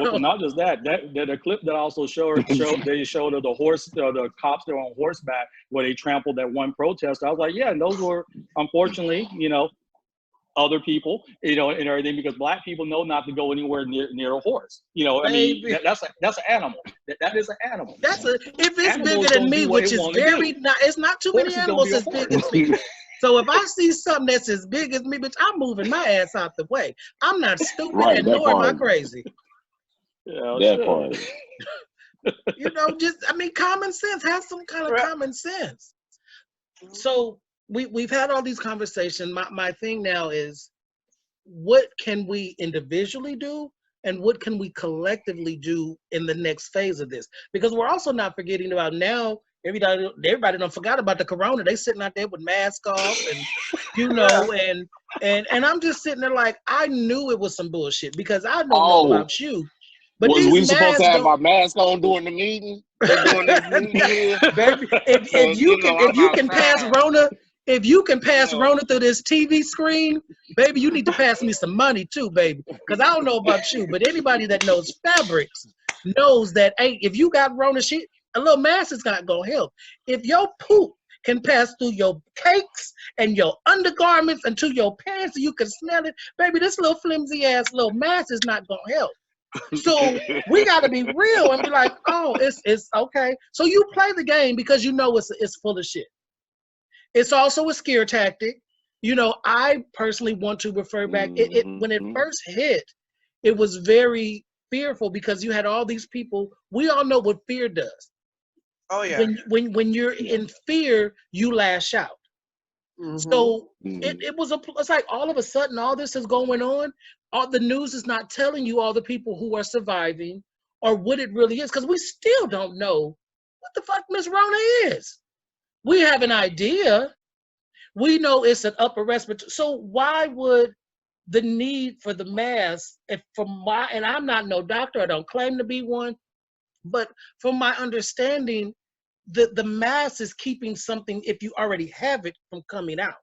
Well, not just that. The clip that also showed they showed of the cops that were on horseback where they trampled that one protester. I was like, yeah, and those were unfortunately, you know, other people, you know, and everything, because black people know not to go anywhere near a horse. You know, I mean, that's an animal. That is an animal. If it's animals bigger than me, which is very not. It's not too many animals as big as me. So if I see something that's as big as me, bitch, I'm moving my ass out the way. I'm not stupid, Right, and that nor am I part. crazy. Yeah, That sure. part. You know, just I mean, common sense. Have some kind of common sense. So we've had all these conversations. My thing now is, what can we individually do, and what can we collectively do in the next phase of this? Because we're also not forgetting about now. Everybody don't forgot about the corona. They sitting out there with masks off, and you know, and I'm just sitting there like, I knew it was some bullshit, because I don't know about you, but was these we supposed to masks have our mask on during the meeting? They doing this meeting here, baby. If you can pass Rona. If you can pass Rona through this TV screen, baby, you need to pass me some money too, baby. Because I don't know about you, but anybody that knows fabrics knows that, hey, if you got Rona shit, a little mask is not gonna help. If your poop can pass through your cakes and your undergarments and to your pants, and you can smell it, baby, this little flimsy ass little mask is not gonna help. So we got to be real and be like, oh, it's okay. So you play the game because you know it's full of shit. It's also a scare tactic. You know, I personally want to refer back. When it first hit, it was very fearful because you had all these people. We all know what fear does. Oh yeah. When you're in fear, you lash out. So it's like all of a sudden all this is going on. All the news is not telling you all the people who are surviving or what it really is, because we still don't know what the fuck Miss Rona is. We have an idea. We know it's an upper respiratory. So why would the need for the mask, and I'm not no doctor, I don't claim to be one, but from my understanding, the mask is keeping something, if you already have it, from coming out,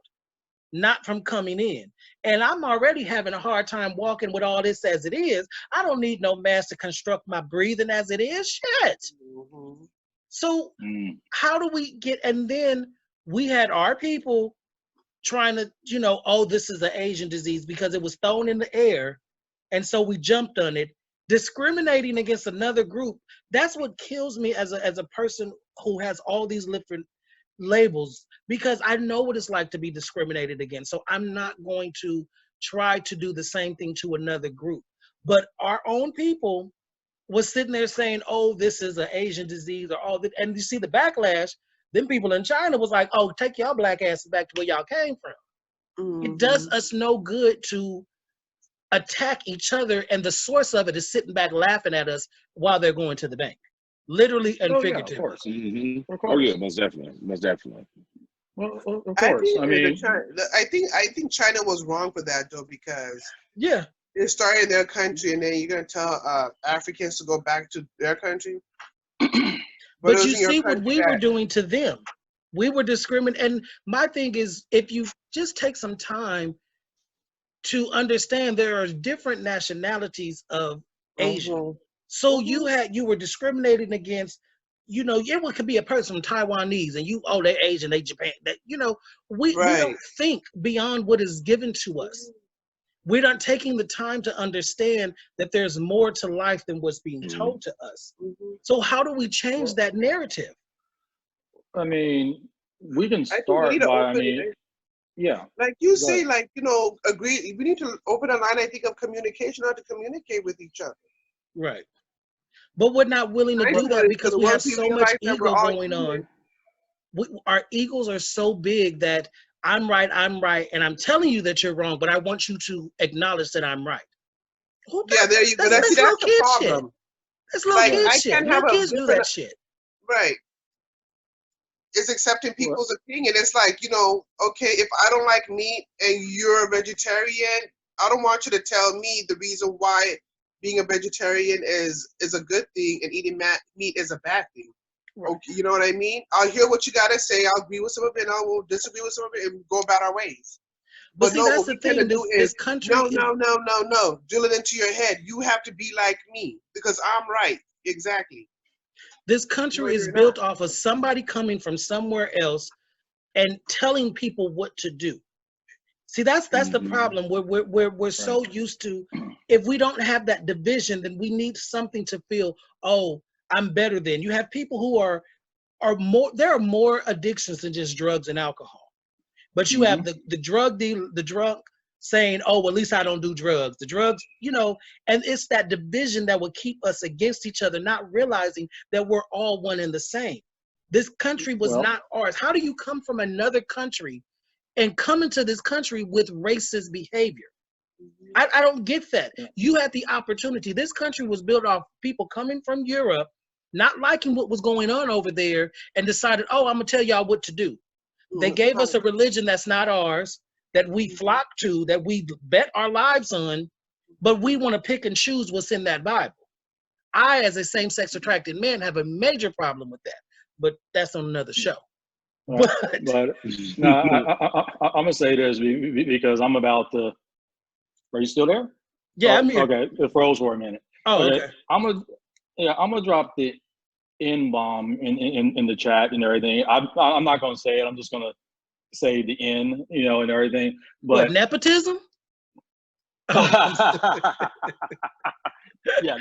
not from coming in. And I'm already having a hard time walking with all this as it is. I don't need no mask to construct my breathing as it is. Shit. So how do we get, and then we had our people trying to, you know, oh, this is an Asian disease because it was thrown in the air. And so we jumped on it, discriminating against another group. That's what kills me as a person who has all these different labels, because I know what it's like to be discriminated against. So I'm not going to try to do the same thing to another group. But our own people was sitting there saying, oh, this is an Asian disease, or all that. And you see the backlash. Then people in China was like, oh, take y'all black asses back to where y'all came from. It does us no good to attack each other, and the source of it is sitting back laughing at us while they're going to the bank. Literally and figuratively. Yeah, of course. Of course. Oh yeah, most definitely. Well, of course. I mean, I think China was wrong for that though, because yeah, they started in their country, and then you're gonna tell Africans to go back to their country. But you see what we were doing to them. We were discriminating. And my thing is, if you just take some time to understand, there are different nationalities of Asia. So you were discriminating against, you know, it could be a person from Taiwanese, and you, oh, they're Asian, they Japan, that, you know, we don't think beyond what is given to us. We're not taking the time to understand that there's more to life than what's being told to us. So how do we change that narrative? I mean, we can start by, yeah. Like you say, like, you know, agree. We need to open a line, I think, of communication, how to communicate with each other. Right. But we're not willing to do that because we have so much ego going on. Our egos are so big that I'm right, and I'm telling you that you're wrong, but I want you to acknowledge that I'm right. Yeah, there you go. That's the problem. That's little kid shit. Little kids do that shit. Right. It's accepting people's opinion. It's like, you know, okay, if I don't like meat and you're a vegetarian, I don't want you to tell me the reason why being a vegetarian is a good thing and eating meat is a bad thing. Right. Okay, you know what I mean? I'll hear what you gotta say. I'll agree with some of it, and I will disagree with some of it, and go about our ways. But see, no, that's the thing. This country. No. Drill it into your head. You have to be like me because I'm right. Exactly. This country is built off of somebody coming from somewhere else and telling people what to do. See, that's the problem. We're so used to, if we don't have that division, then we need something to feel, oh, I'm better than. You have people who are more, there are more addictions than just drugs and alcohol. But you have the drug dealer, the drunk saying, oh, well, at least I don't do drugs. The drugs, you know, and it's that division that will keep us against each other, not realizing that we're all one and the same. This country was not ours. How do you come from another country and come into this country with racist behavior? I don't get that. You had the opportunity. This country was built off people coming from Europe, not liking what was going on over there, and decided, oh, I'm going to tell y'all what to do. They gave us a religion that's not ours, that we flock to, that we bet our lives on, but we want to pick and choose what's in that Bible. I, as a same-sex attracted man, have a major problem with that, but that's on another show. Right. But no, I'm going to say this because I'm about to, are you still there? Yeah, I'm here. Okay, it froze for a minute. Oh, okay. I'm gonna drop the N-bomb in the chat and everything. I'm not gonna say it. I'm just gonna say the N, you know, and everything. But what, nepotism? Yeah,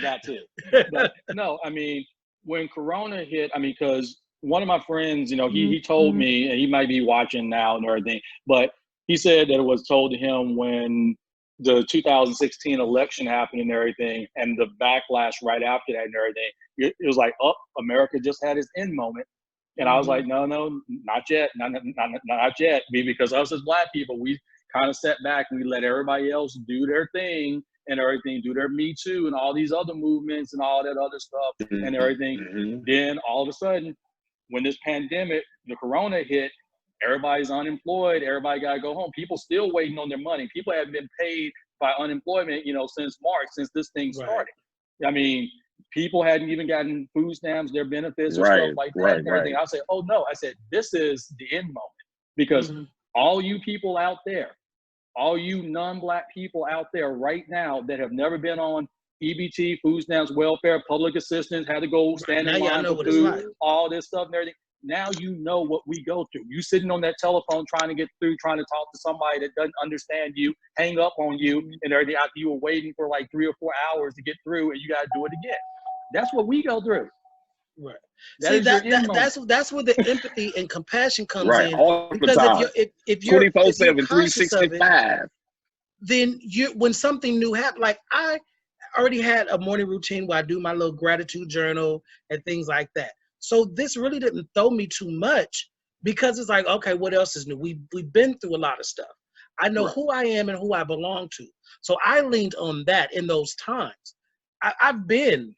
that too. But no, I mean, when Corona hit, I mean, because one of my friends, you know, he told me, and he might be watching now and everything, but he said that it was told to him when the 2016 election happened and everything, and the backlash right after that and everything, it was like, oh, America just had its end moment. And I was like, no, not yet, not yet. Because us as Black people, we kind of sat back and we let everybody else do their thing and everything, do their Me Too and all these other movements and all that other stuff and everything. Then all of a sudden, when this pandemic, the Corona hit, everybody's unemployed. Everybody got to go home. People still waiting on their money. People haven't been paid by unemployment, you know, since March, since this thing started. I mean, people hadn't even gotten food stamps, their benefits or stuff like that and everything. I said, oh no, I said, this is the end moment, because all you people out there, all you non-Black people out there right now that have never been on EBT, food stamps, welfare, public assistance, had to go stand in line for food, all this stuff and everything. Now you know what we go through. You sitting on that telephone trying to get through, trying to talk to somebody that doesn't understand you, hang up on you, and everything after you were waiting for like 3 or 4 hours to get through, and you got to do it again. That's what we go through. Right. See, that's where the empathy and compassion comes in. All because the time. if you're 24/7, 365, then when something new happens, like I already had a morning routine where I do my little gratitude journal and things like that. So this really didn't throw me too much, because it's like, okay, what else is new? We've been through a lot of stuff. I know who I am and who I belong to. So I leaned on that in those times. I've been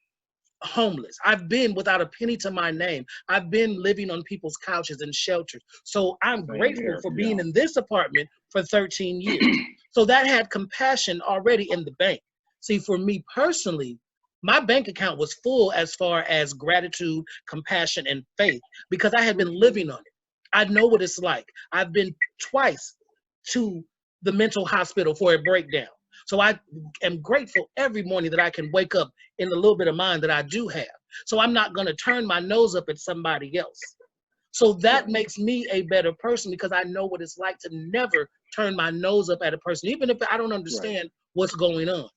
homeless. I've been without a penny to my name. I've been living on people's couches and shelters. So I'm grateful for being in this apartment for 13 years. So that had compassion already in the bank. See, for me personally, my bank account was full as far as gratitude, compassion, and faith, because I had been living on it. I know what it's like. I've been twice to the mental hospital for a breakdown. So I am grateful every morning that I can wake up in the little bit of mind that I do have. So I'm not going to turn my nose up at somebody else. So that makes me a better person, because I know what it's like to never turn my nose up at a person, even if I don't understand what's going on.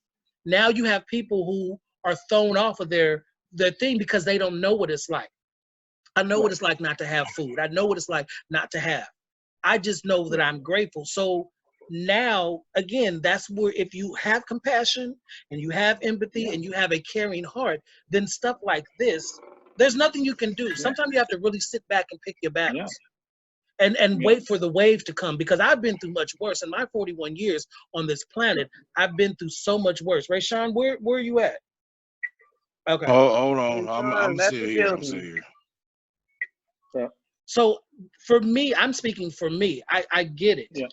Now you have people who are thrown off of their thing because they don't know what it's like. I know what it's like not to have food. I know what it's like not to have. I just know that I'm grateful. So now, again, that's where if you have compassion and you have empathy and you have a caring heart, then stuff like this, there's nothing you can do. Sometimes you have to really sit back and pick your battles and wait for the wave to come, because I've been through much worse. In my 41 years on this planet, I've been through so much worse. Rayshawn, where are you at? Okay. Oh, hold on. I'm still here. I'm still here. So for me, I'm speaking for me. I get it. Yeah.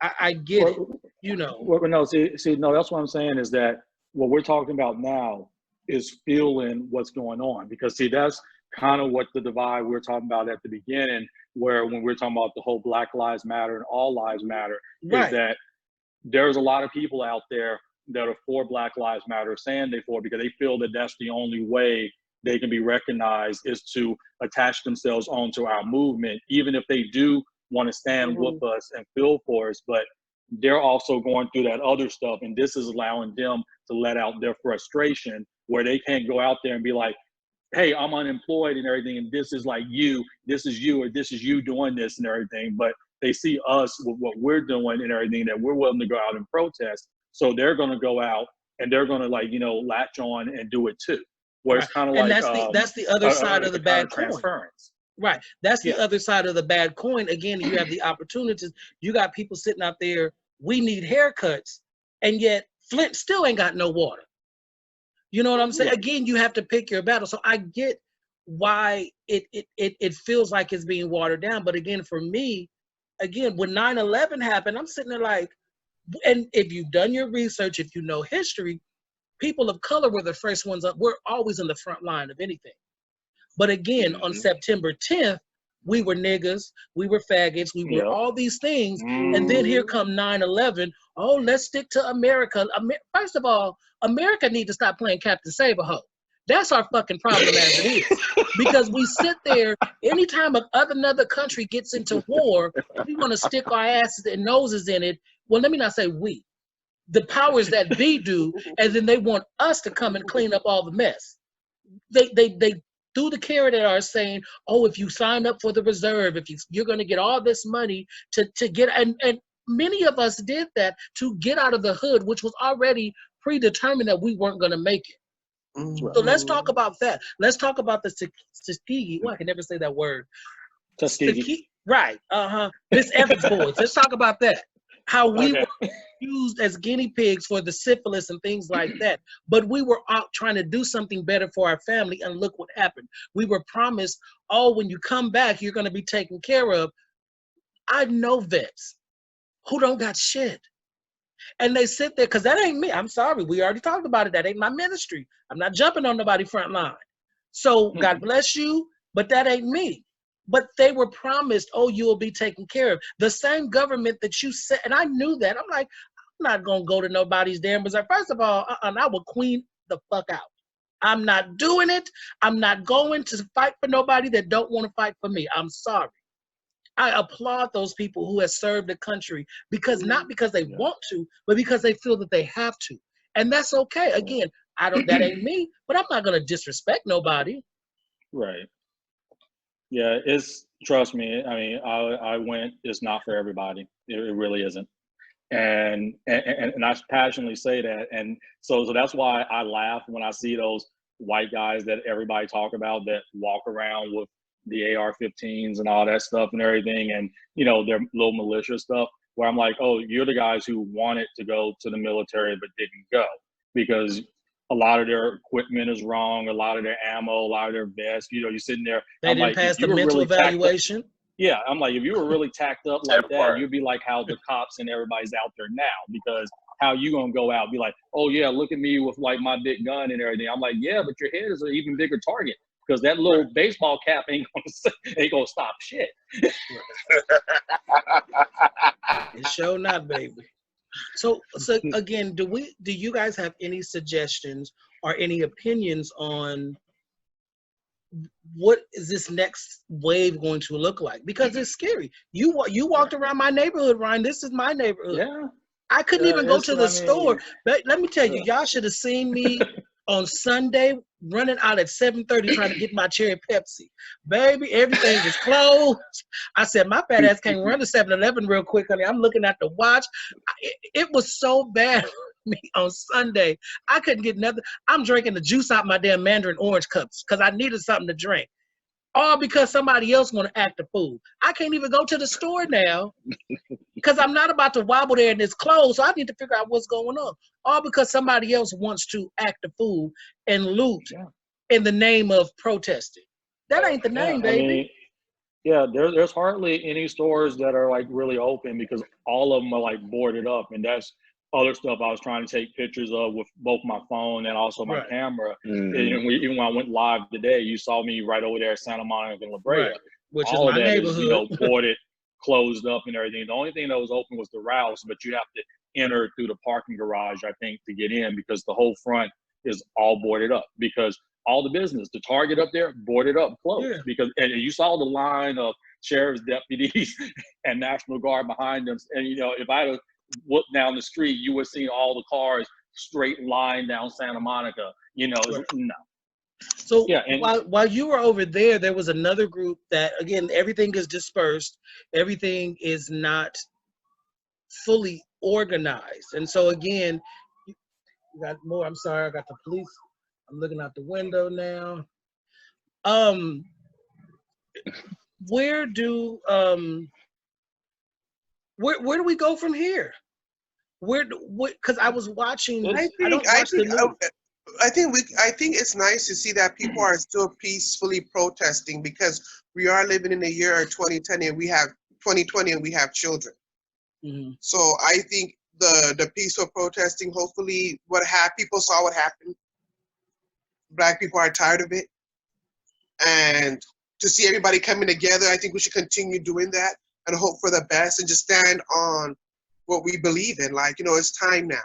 I get it. You know. Well, no, no, that's what I'm saying is that what we're talking about now is feeling what's going on. Because see, that's kind of what the divide we were talking about at the beginning, where when we're talking about the whole Black Lives Matter and all lives matter, is that there's a lot of people out there that are for Black Lives Matter, saying they're for, because they feel that that's the only way they can be recognized, is to attach themselves onto our movement, even if they do want to stand with us and feel for us. But they're also going through that other stuff, and this is allowing them to let out their frustration, where they can't go out there and be like, hey, I'm unemployed and everything, and this is like you, this is you, or this is you doing this and everything. But they see us with what we're doing and everything, that we're willing to go out and protest. So they're going to go out and they're going to like, you know, latch on and do it too. Where it's kind of like, that's the other side of the bad coin. Transference. Right. That's the other side of the bad coin. Again, you have the opportunities. You got people sitting out there, we need haircuts, and yet Flint still ain't got no water. You know what I'm saying? Again, you have to pick your battle. So I get why it feels like it's being watered down. But again, for me, again, when 9/11 happened, I'm sitting there like, and if you've done your research, if you know history, people of color were the first ones up. We're always in the front line of anything. But again, on September 10th, we were niggas, we were faggots, we were all these things. And then here come 9/11. Oh, let's stick to America. First of all, America need to stop playing Captain Save-A-Ho. That's our fucking problem as it is. Because we sit there, anytime another country gets into war, we want to stick our asses and noses in it. Well, let me not say we. The powers that be do, and then they want us to come and clean up all the mess. They threw the carrot at us saying, oh, if you sign up for the reserve, if you're going to get all this money to get, and many of us did that to get out of the hood, which was already predetermined that we weren't going to make it. So let's talk about that. Let's talk about the Tuskegee. Well, I can never say that word. Tuskegee. Right. Miss Evans boys. Let's talk about that. How we were used as guinea pigs for the syphilis and things like that. But we were out trying to do something better for our family, and look what happened. We were promised, oh, when you come back, you're going to be taken care of. I know vets who don't got shit. And they sit there, because that ain't me. I'm sorry. We already talked about it. That ain't my ministry. I'm not jumping on nobody's front line. So God bless you, but that ain't me. But they were promised, oh, you will be taken care of. The same government that you said, and I knew that. I'm like, I'm not going to go to nobody's damn bazaar. First of all, I will queen the fuck out. I'm not doing it. I'm not going to fight for nobody that don't want to fight for me. I'm sorry. I applaud those people who have served the country, because not because they want to, but because they feel that they have to. And that's okay. Again, that ain't me, but I'm not going to disrespect nobody. Right. Yeah, trust me, I mean, I went, it's not for everybody. It really isn't. And I passionately say that. And so that's why I laugh when I see those white guys that everybody talk about that walk around with the AR-15s and all that stuff and everything, and, you know, their little militia stuff, where I'm like, oh, you're the guys who wanted to go to the military but didn't go, because a lot of their equipment is wrong, a lot of their ammo, a lot of their vests, you know, you're sitting there. They didn't pass the mental evaluation. Yeah, I'm like, if you were really tacked up like that, you'd be like how the cops and everybody's out there now, because how you gonna go out and be like, oh yeah, look at me with like my big gun and everything. I'm like, yeah, but your head is an even bigger target, because that little baseball cap ain't gonna stop shit. It's sure not, baby. So again, do you guys have any suggestions or any opinions on what is this next wave going to look like? Because it's scary. You walked around my neighborhood, Ryan. This is my neighborhood. Yeah. I couldn't even go to the store. But let me tell you, y'all should have seen me on Sunday running out at 7:30 trying to get my cherry Pepsi. Baby, everything is closed. I said, my fat ass can't run to 7-Eleven real quick, honey. I'm looking at the watch. It was so bad for me on Sunday. I couldn't get nothing. I'm drinking the juice out my damn mandarin orange cups because I needed something to drink. All because somebody else want to act a fool. I can't even go to the store now because I'm not about to wobble there and it's closed. So I need to figure out what's going on. All because somebody else wants to act a fool and loot in the name of protesting. That ain't the name, baby. I mean, there's hardly any stores that are like really open, because all of them are like boarded up, and that's other stuff I was trying to take pictures of with both my phone and also my camera. And even when I went live today, you saw me right over there at Santa Monica and La Brea. Which all is my neighborhood. Is, you know, boarded, closed up and everything. The only thing that was open was the routes, but you have to enter through the parking garage, I think, to get in, because the whole front is all boarded up, because all the business, the Target up there, boarded up, closed. Because, and you saw the line of sheriff's deputies and National Guard behind them. And, you know, if I had looked down the street, you would see all the cars straight line down Santa Monica. You know, no. So Yeah, and while you were over there, there was another group that, again, everything is dispersed. Everything is not fully organized. And so again, you got more. I'm sorry, I got the police. I'm looking out the window now. Where do we go from here? Because I was watching. I don't watch the news. I think it's nice to see that people are still peacefully protesting, because we are living in the year 2010 and we have 2020 and we have children. Mm-hmm. So I think the peaceful protesting, hopefully people saw what happened. Black people are tired of it. And to see everybody coming together, I think we should continue doing that and hope for the best and just stand on what we believe in. Like, it's time now.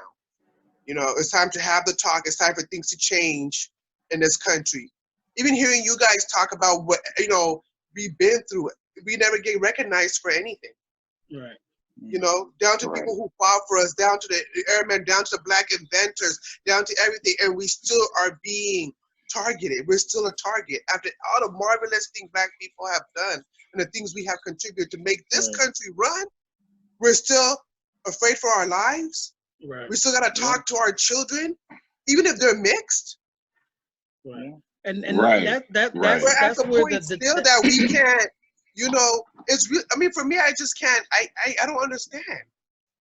It's time to have the talk. It's time for things to change in this country. Even hearing you guys talk about what, we've been through, we never get recognized for anything. Right. Down to people who fought for us, down to the airmen, down to the Black inventors, down to everything. And we still are being targeted. We're still a target. After all the marvelous things Black people have done and the things we have contributed to make this country run, we're still afraid for our lives. Right. We still got to talk to our children, even if they're mixed. Right. And right. That's we're at the where point still that we can't, it's real. I mean, for me, I just can't, I don't understand.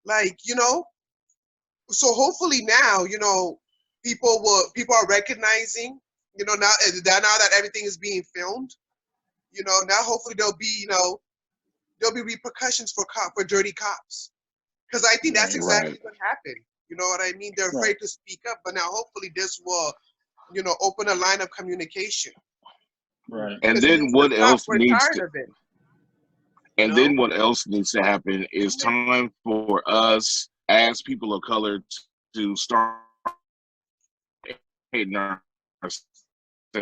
Like, so hopefully now, people are recognizing, now that everything is being filmed, now hopefully there'll be repercussions for dirty cops. Because I think that's exactly what happened. You know what I mean? They're afraid to speak up, but now hopefully this will, open a line of communication. Right. And then what else needs to? And then what else needs to happen is time for us as people of color to start hating ourselves in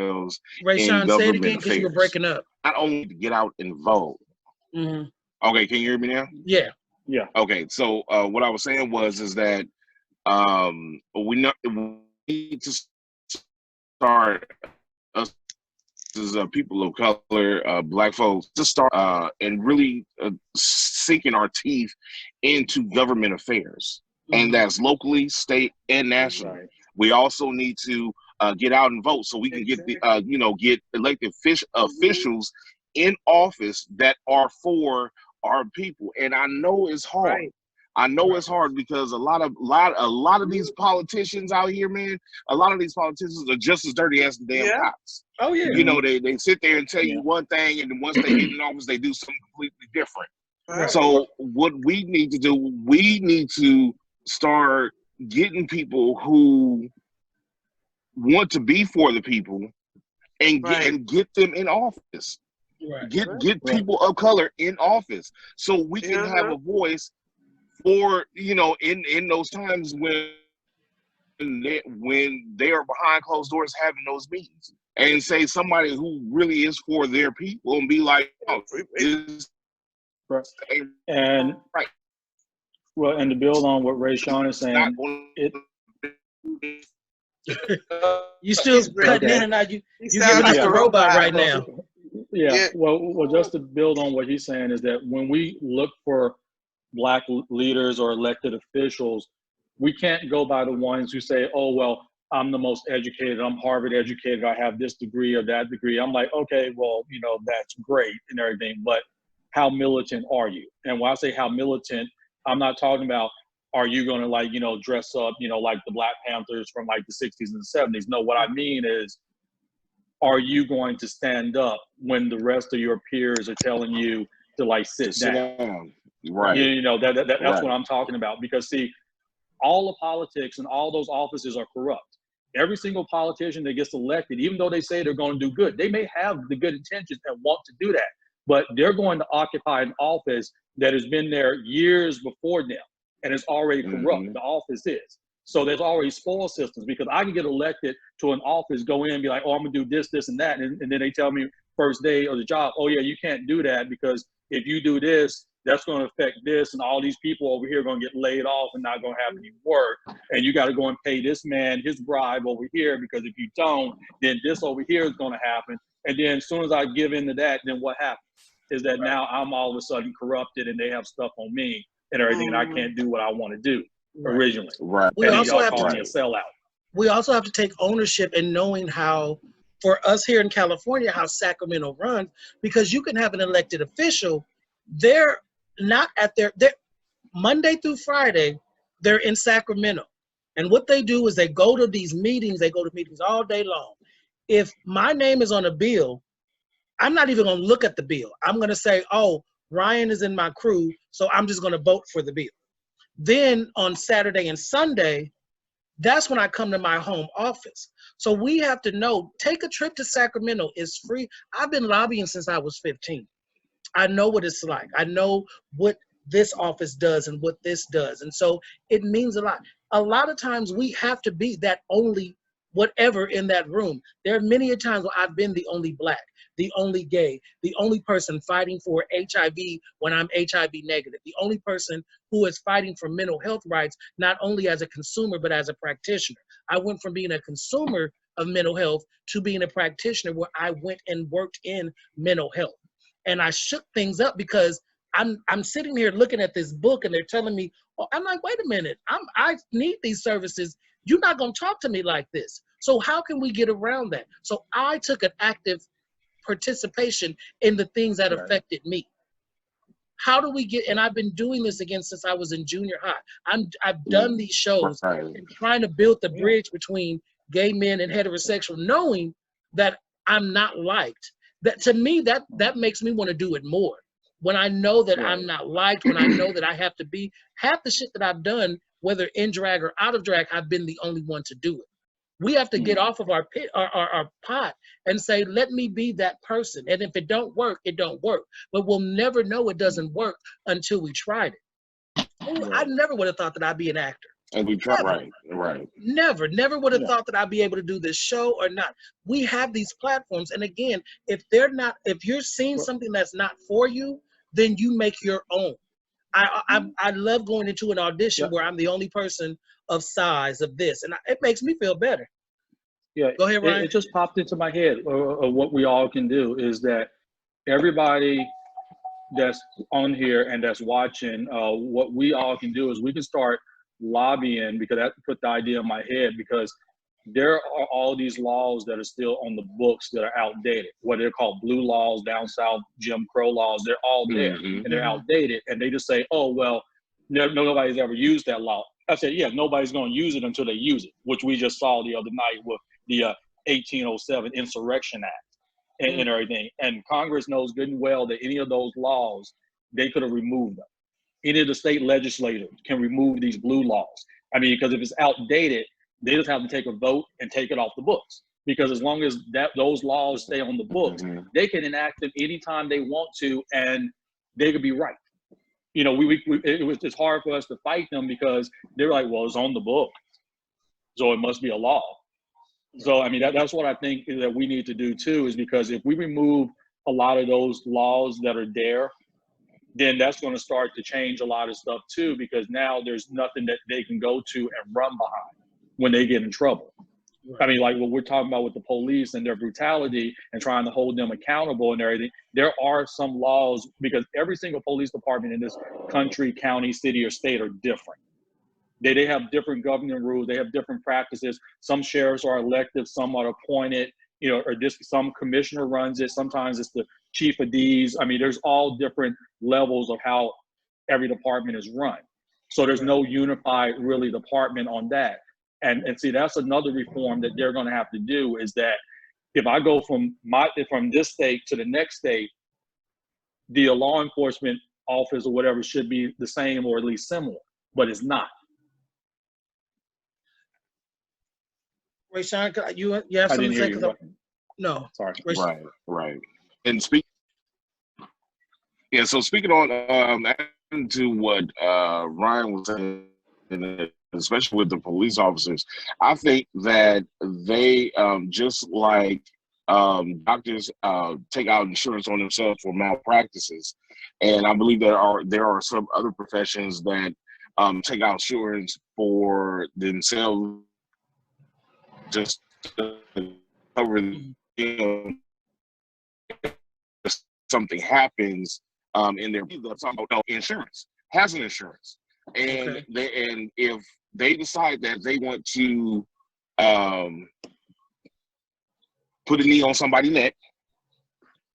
Rayshawn, say it again government because you were affairs. breaking up. Not only to get out and vote. Mm-hmm. Okay, can you hear me now? Yeah. Yeah. Okay, so what I was saying is that we need to start us as people of color, Black folks, to start and really sinking our teeth into government affairs, and that's locally, state, and national. Right. We also need to get out and vote so we can get the get elected officials in office that are for our people. And I know it's hard. Right. I know it's hard because a lot of these politicians out here, man, a lot of these politicians are just as dirty as the damn cops. Oh yeah. They sit there and tell you one thing, and then once they get in office, they do something completely different. Right. So what we need to do, we need to start getting people who want to be for the people and get them in office. Right. Get people of color in office so we can have a voice for in those times when they are behind closed doors having those meetings, and say somebody who really is for their people and be like, oh, this and right. Well, and to build on what Rayshawn is saying, you still cutting in and out. You giving us a robot right now. Yeah. Well, just to build on what he's saying is that when we look for Black leaders or elected officials, we can't go by the ones who say, oh, well, I'm the most educated, I'm Harvard educated, I have this degree or that degree. I'm like, okay, well, that's great and everything, but how militant are you? And when I say how militant, I'm not talking about, are you going to dress up, like the Black Panthers from like the 60s and the 70s? No, what I mean is, are you going to stand up when the rest of your peers are telling you to sit down? Right. That's what I'm talking about. Because see, all the politics and all those offices are corrupt. Every single politician that gets elected, even though they say they're going to do good, they may have the good intentions and want to do that, but they're going to occupy an office that has been there years before them and is already corrupt. The office is. So there's already spoil systems, because I can get elected to an office, go in and be like, oh, I'm gonna do this, this, and that. And then they tell me first day of the job, oh yeah, you can't do that, because if you do this, that's going to affect this, and all these people over here are going to get laid off and not going to have any work, and you got to go and pay this man his bribe over here, because if you don't, then this over here is going to happen. And then as soon as I give into that, then what happens is that now I'm all of a sudden corrupted, and they have stuff on me and everything, and I can't do what I want to do originally. Right. We and also y'all have call to me a sellout. We also have to take ownership in knowing how, for us here in California, how Sacramento runs, because you can have an elected official, they're not at their Monday through Friday, they're in Sacramento. And what they do is they go to these meetings, they go to meetings all day long. If my name is on a bill, I'm not even gonna look at the bill. I'm gonna say, oh, Ryan is in my crew, so I'm just gonna vote for the bill. Then on Saturday and Sunday, that's when I come to my home office. So we have to know, take a trip to Sacramento is free. I've been lobbying since I was 15. I know what it's like. I know what this office does and what this does. And so it means a lot. A lot of times we have to be that only whatever in that room. There are many a times where I've been the only Black, the only gay, the only person fighting for HIV when I'm HIV negative, the only person who is fighting for mental health rights, not only as a consumer, but as a practitioner. I went from being a consumer of mental health to being a practitioner, where I went and worked in mental health. And I shook things up, because I'm sitting here looking at this book, and they're telling me, oh, I'm like, wait a minute, I need these services. You're not gonna talk to me like this. So how can we get around that? So I took an active participation in the things that affected me. How do we get, and I've been doing this again since I was in junior high. I've done these shows and trying to build the bridge between gay men and heterosexual, knowing that I'm not liked. That to me, that makes me want to do it more. When I know that I'm not liked, when I know that I have to be, half the shit that I've done, whether in drag or out of drag, I've been the only one to do it. We have to get off of our pot and say, let me be that person. And if it don't work, it don't work. But we'll never know it doesn't work until we tried it. I never would have thought that I'd be an actor. And we try, right. Never would have thought that I'd be able to do this show or not. We have these platforms. And again, if you're seeing something that's not for you, then you make your own. I love going into an audition where I'm the only person of size of this, and it makes me feel better. Yeah, go ahead, Ryan. It just popped into my head of what we all can do is that everybody that's on here and that's watching, what we all can do is we can start lobbying, because that put the idea in my head, because there are all these laws that are still on the books that are outdated. What they're called blue laws, down south, Jim Crow laws, they're all there and they're outdated. And they just say, oh, well, nobody's ever used that law. I said, yeah, nobody's going to use it until they use it, which we just saw the other night with the 1807 Insurrection Act and everything. And Congress knows good and well that any of those laws, they could have removed them. Any of the state legislators can remove these blue laws. I mean, because if it's outdated, they just have to take a vote and take it off the books. Because as long as those laws stay on the books, they can enact them anytime they want to, and they could be right. You know, it's hard for us to fight them, because they're like, well, it's on the book, so it must be a law. So, I mean, that's what I think that we need to do too, is because if we remove a lot of those laws that are there, then that's going to start to change a lot of stuff too, because now there's nothing that they can go to and run behind when they get in trouble. I mean, like what we're talking about with the police and their brutality and trying to hold them accountable and everything, there are some laws, because every single police department in this country, county, city, or state are different. They have different governing rules. They have different practices. Some sheriffs are elected, some are appointed, you know, or some commissioner runs it. Sometimes it's the chief of D's. I mean, there's all different levels of how every department is run. So there's no unified really department on that. And see, that's another reform that they're going to have to do, is that if I go from this state to the next state, the law enforcement office or whatever should be the same or at least similar, but it's not. Rayshawn, you have something to say? No. Sorry. Right. And so speaking on to what Ryan was saying, especially with the police officers, I think that they just like doctors take out insurance on themselves for malpractices, And I believe there are some other professions that take out insurance for themselves just to cover, if something happens in their insurance, hazard insurance. And if they decide that they want to put a knee on somebody's neck,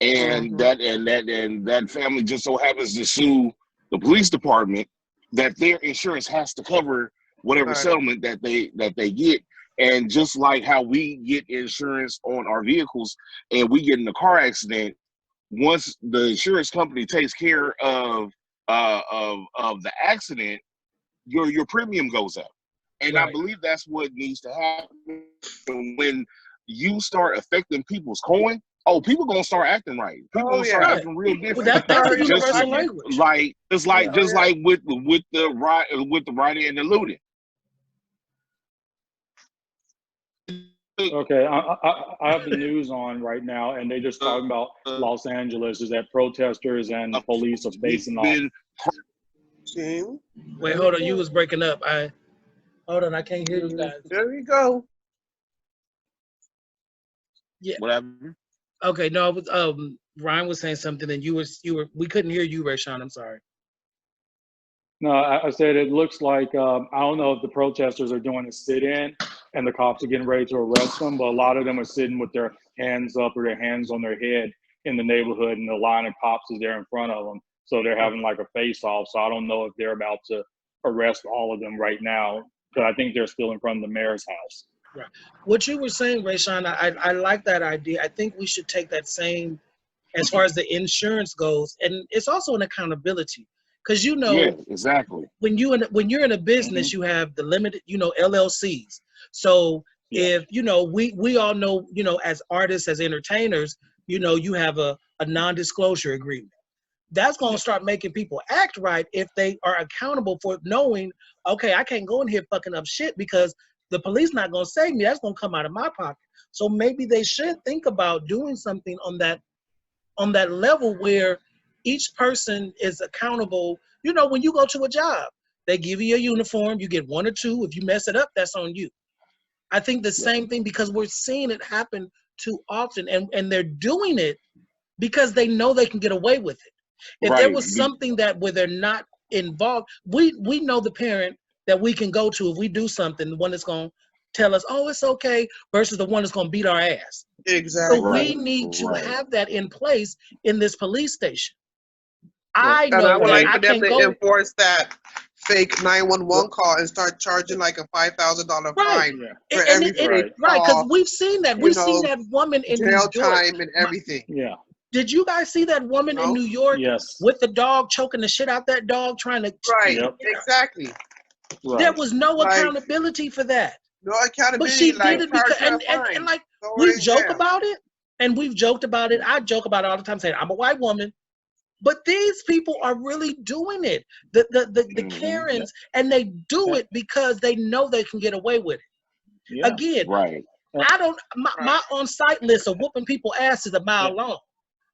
and that family just so happens to sue the police department, that their insurance has to cover whatever settlement that they get. And just like how we get insurance on our vehicles and we get in a car accident, once the insurance company takes care of the accident, your premium goes up. And I believe that's what needs to happen. When you start affecting people's coin, people gonna start acting right. People gonna start acting real different. Well, that's the universal language. Just like with the riot and the looting. Okay, I have the news on right now, and they just talking about Los Angeles. Is that protesters and police are facing off? Wait, hold on. You was breaking up. Hold on. I can't hear you guys. There we go. Yeah. What happened? Okay. No, it was, Ryan was saying something, and you were. We couldn't hear you, Rayshawn. I'm sorry. No, I said it looks like I don't know if the protesters are doing a sit-in and the cops are getting ready to arrest them, but a lot of them are sitting with their hands up or their hands on their head in the neighborhood, and the line of cops is there in front of them. So they're having like a face-off. So I don't know if they're about to arrest all of them right now, because I think they're still in front of the mayor's house. Right. What you were saying, Rayshawn, I like that idea. I think we should take that same, as far as the insurance goes, and it's also an accountability. Because yeah, exactly. When you're in a business, you have the limited, LLCs. So if we all know, as artists, as entertainers, you have a non-disclosure agreement. That's going to start making people act right if they are accountable for knowing, okay, I can't go in here fucking up shit because the police not going to save me. That's going to come out of my pocket. So maybe they should think about doing something on that level where each person is accountable. When you go to a job, they give you a uniform, you get 1 or 2. If you mess it up, that's on you. I think the same thing, because we're seeing it happen too often, and they're doing it because they know they can get away with it. If there was something that where they're not involved, we know the parent that we can go to if we do something, the one that's going to tell us, oh, it's okay, versus the one that's going to beat our ass. Exactly. So we need to have that in place in this police station. I would like for them to enforce that fake 911 call and start charging like a $5,000 fine for every fake call. Because we've seen that. We've seen that woman in New York. Jail time and everything. Yeah. Did you guys see that woman in New York with the dog, choking the shit out that dog, trying to... Right, exactly. There was no accountability for that. No accountability. But she did it because, and like, we joke about it, and we've joked about it. I joke about it all the time, saying, I'm a white woman. But these people are really doing it. The Karens, and they do it because they know they can get away with it. Yeah. Again, I don't, my on-site list of whooping people ass is a mile long.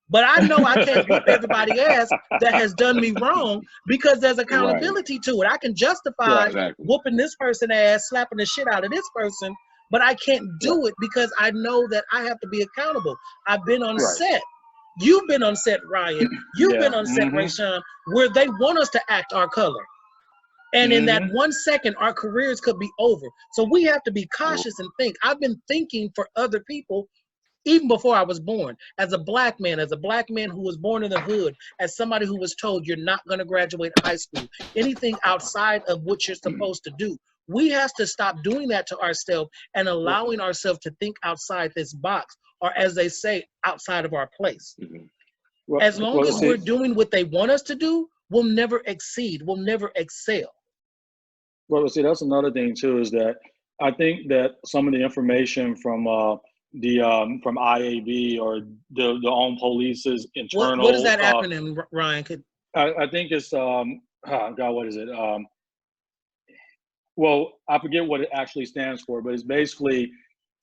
But I know I can't whoop everybody ass that has done me wrong, because there's accountability to it. I can justify whooping this person ass, slapping the shit out of this person, but I can't do it because I know that I have to be accountable. I've been on set. You've been on set, Ryan. You've been on set, Rayshawn, where they want us to act our color. And in that 1 second, our careers could be over. So we have to be cautious and think. I've been thinking for other people even before I was born, as a black man who was born in the hood, as somebody who was told you're not going to graduate high school, anything outside of what you're supposed to do. We have to stop doing that to ourselves and allowing ourselves to think outside this box, or as they say, outside of our place. As long as we're doing what they want us to do, we'll never exceed, we'll never excel. Well, see, that's another thing too, is that I think that some of the information from from IAB or the own police's internal. What is that acronym, Ryan? I think it's God, what is it? Well, I forget what it actually stands for, but it's basically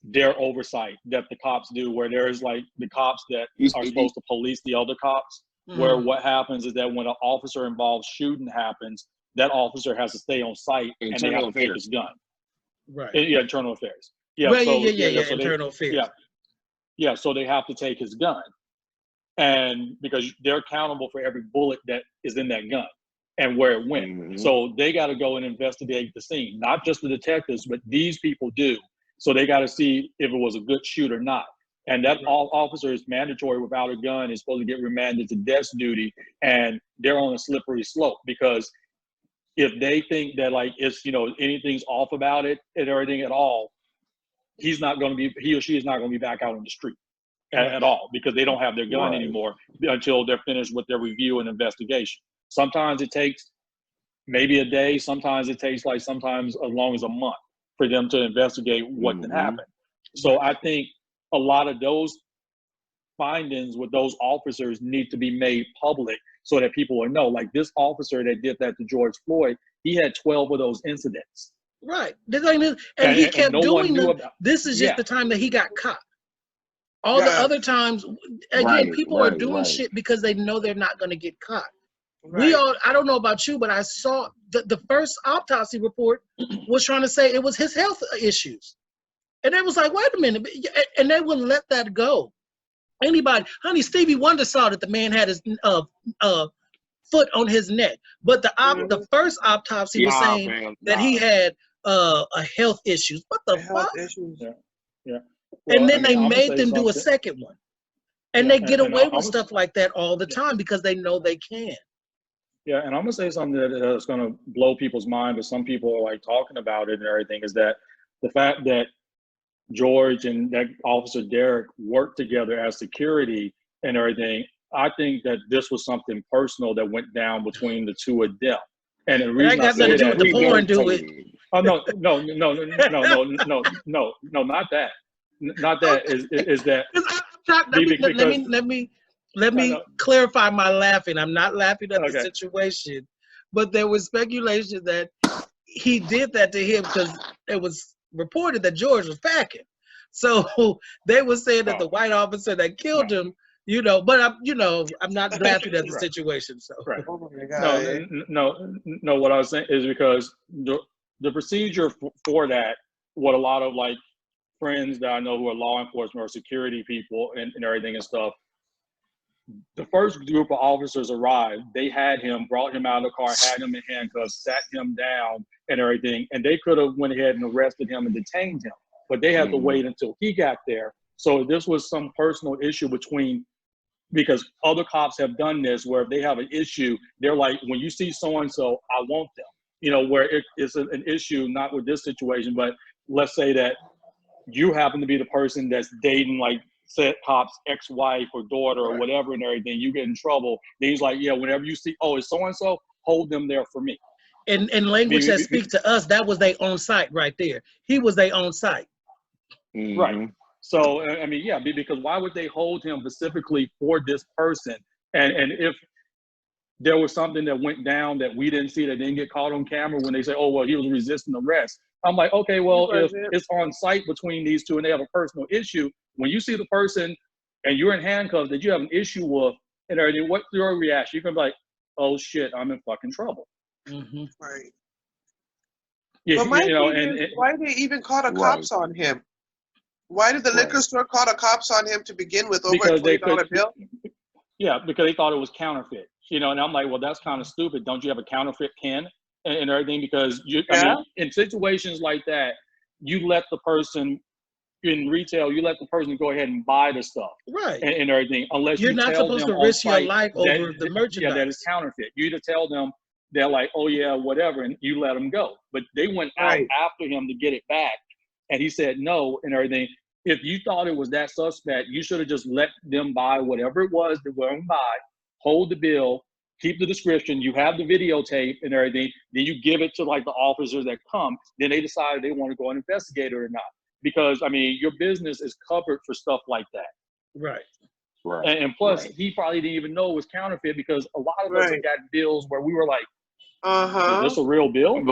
their oversight that the cops do, where there's like the cops that are supposed to police the other cops. where what happens is that when an officer involved shooting happens, that officer has to stay on site and they have to take his gun. Right. Yeah, internal affairs. Yeah, Right, so, yeah, so internal affairs. Yeah, so they have to take his gun. And because they're accountable for every bullet that is in that gun and where it went. Mm-hmm. So they got to go and investigate the scene. Not just the detectives, but these people do. So they got to see if it was a good shoot or not. And that all officer is mandatory without a gun, is supposed to get remanded to desk duty, and they're on a slippery slope, because if they think that like it's, you know, anything's off about it and everything at all, he or she is not going to be back out on the street at all, because they don't have their gun anymore until they're finished with their review and investigation. Sometimes it takes maybe a day. Sometimes it takes sometimes as long as a month for them to investigate what can happen. So I think a lot of those findings with those officers need to be made public so that people will know. Like this officer that did that to George Floyd, he had 12 of those incidents. Right. And he kept doing them. This is just the time that he got caught. All the other times, again, people are doing shit because they know they're not going to get caught. I don't know about you, but I saw the first autopsy report was trying to say it was his health issues. And it was like, wait a minute. And they wouldn't let that go. Honey, Stevie Wonder saw that the man had his foot on his neck. But the first autopsy was saying that he had a health issues. What the fuck? Yeah. Well, and then they made them do a second one. And they get away with stuff like that all the time because they know they can. Yeah, and I'm gonna say something that's gonna blow people's mind, but some people are like talking about it and everything, is that the fact that George and that officer Derek worked together as security and everything, I think that this was something personal that went down between the two of them. And the reason I say that, the porn do it. Oh no, not that. Not that is that. Let me clarify my laughing. I'm not laughing at the situation, but there was speculation that he did that to him because it was reported that George was packing. So they were saying that the white officer that killed him, you know, but I'm not laughing at the situation. So no. What I was saying is because the procedure for that, what a lot of like friends that I know who are law enforcement or security people and everything and stuff, the first group of officers arrived, they had him, brought him out of the car, had him in handcuffs, sat him down and everything, and they could have went ahead and arrested him and detained him, but they had to wait until he got there. So this was some personal issue because other cops have done this, where if they have an issue, they're like, when you see so-and-so, I want them, you know, where it's an issue, not with this situation, but let's say that you happen to be the person that's dating like said cop's ex-wife or daughter or whatever and everything, you get in trouble. Then he's like, yeah, whenever you see, oh, it's so-and-so, hold them there for me. And language that speaks to us, that was their own site right there. He was their own site. Right. So, I mean, yeah, because why would they hold him specifically for this person? And if there was something that went down that we didn't see, that didn't get caught on camera when they say, oh, well, he was resisting arrest. I'm like, okay, well, if it's on site between these two and they have a personal issue, when you see the person and you're in handcuffs that you have an issue with and everything, what's your reaction? You can be like, oh shit, I'm in fucking trouble. Right. Yeah, but my you know, thing is, why did they even call the cops on him? Why did the liquor store call the cops on him to begin with over a $20 bill? Yeah, because they thought it was counterfeit. You know, and I'm like, well, that's kind of stupid. Don't you have a counterfeit pen and everything? Because I mean, in situations like that, you let the person in retail, you let the person go ahead and buy the stuff, right? And everything, unless you're not supposed to risk your life over the merchandise. Yeah, that is counterfeit. You either tell them they're like, oh yeah, whatever, and you let them go. But they went out after him to get it back, and he said no and everything. If you thought it was that suspect, you should have just let them buy whatever it was they were going to buy, hold the bill, keep the description, you have the videotape and everything, then you give it to like the officers that come, then they decide if they want to go and investigate it or not. Because, I mean, your business is covered for stuff like that. Right. And plus, he probably didn't even know it was counterfeit, because a lot of us have got bills where we were like, is this a real bill?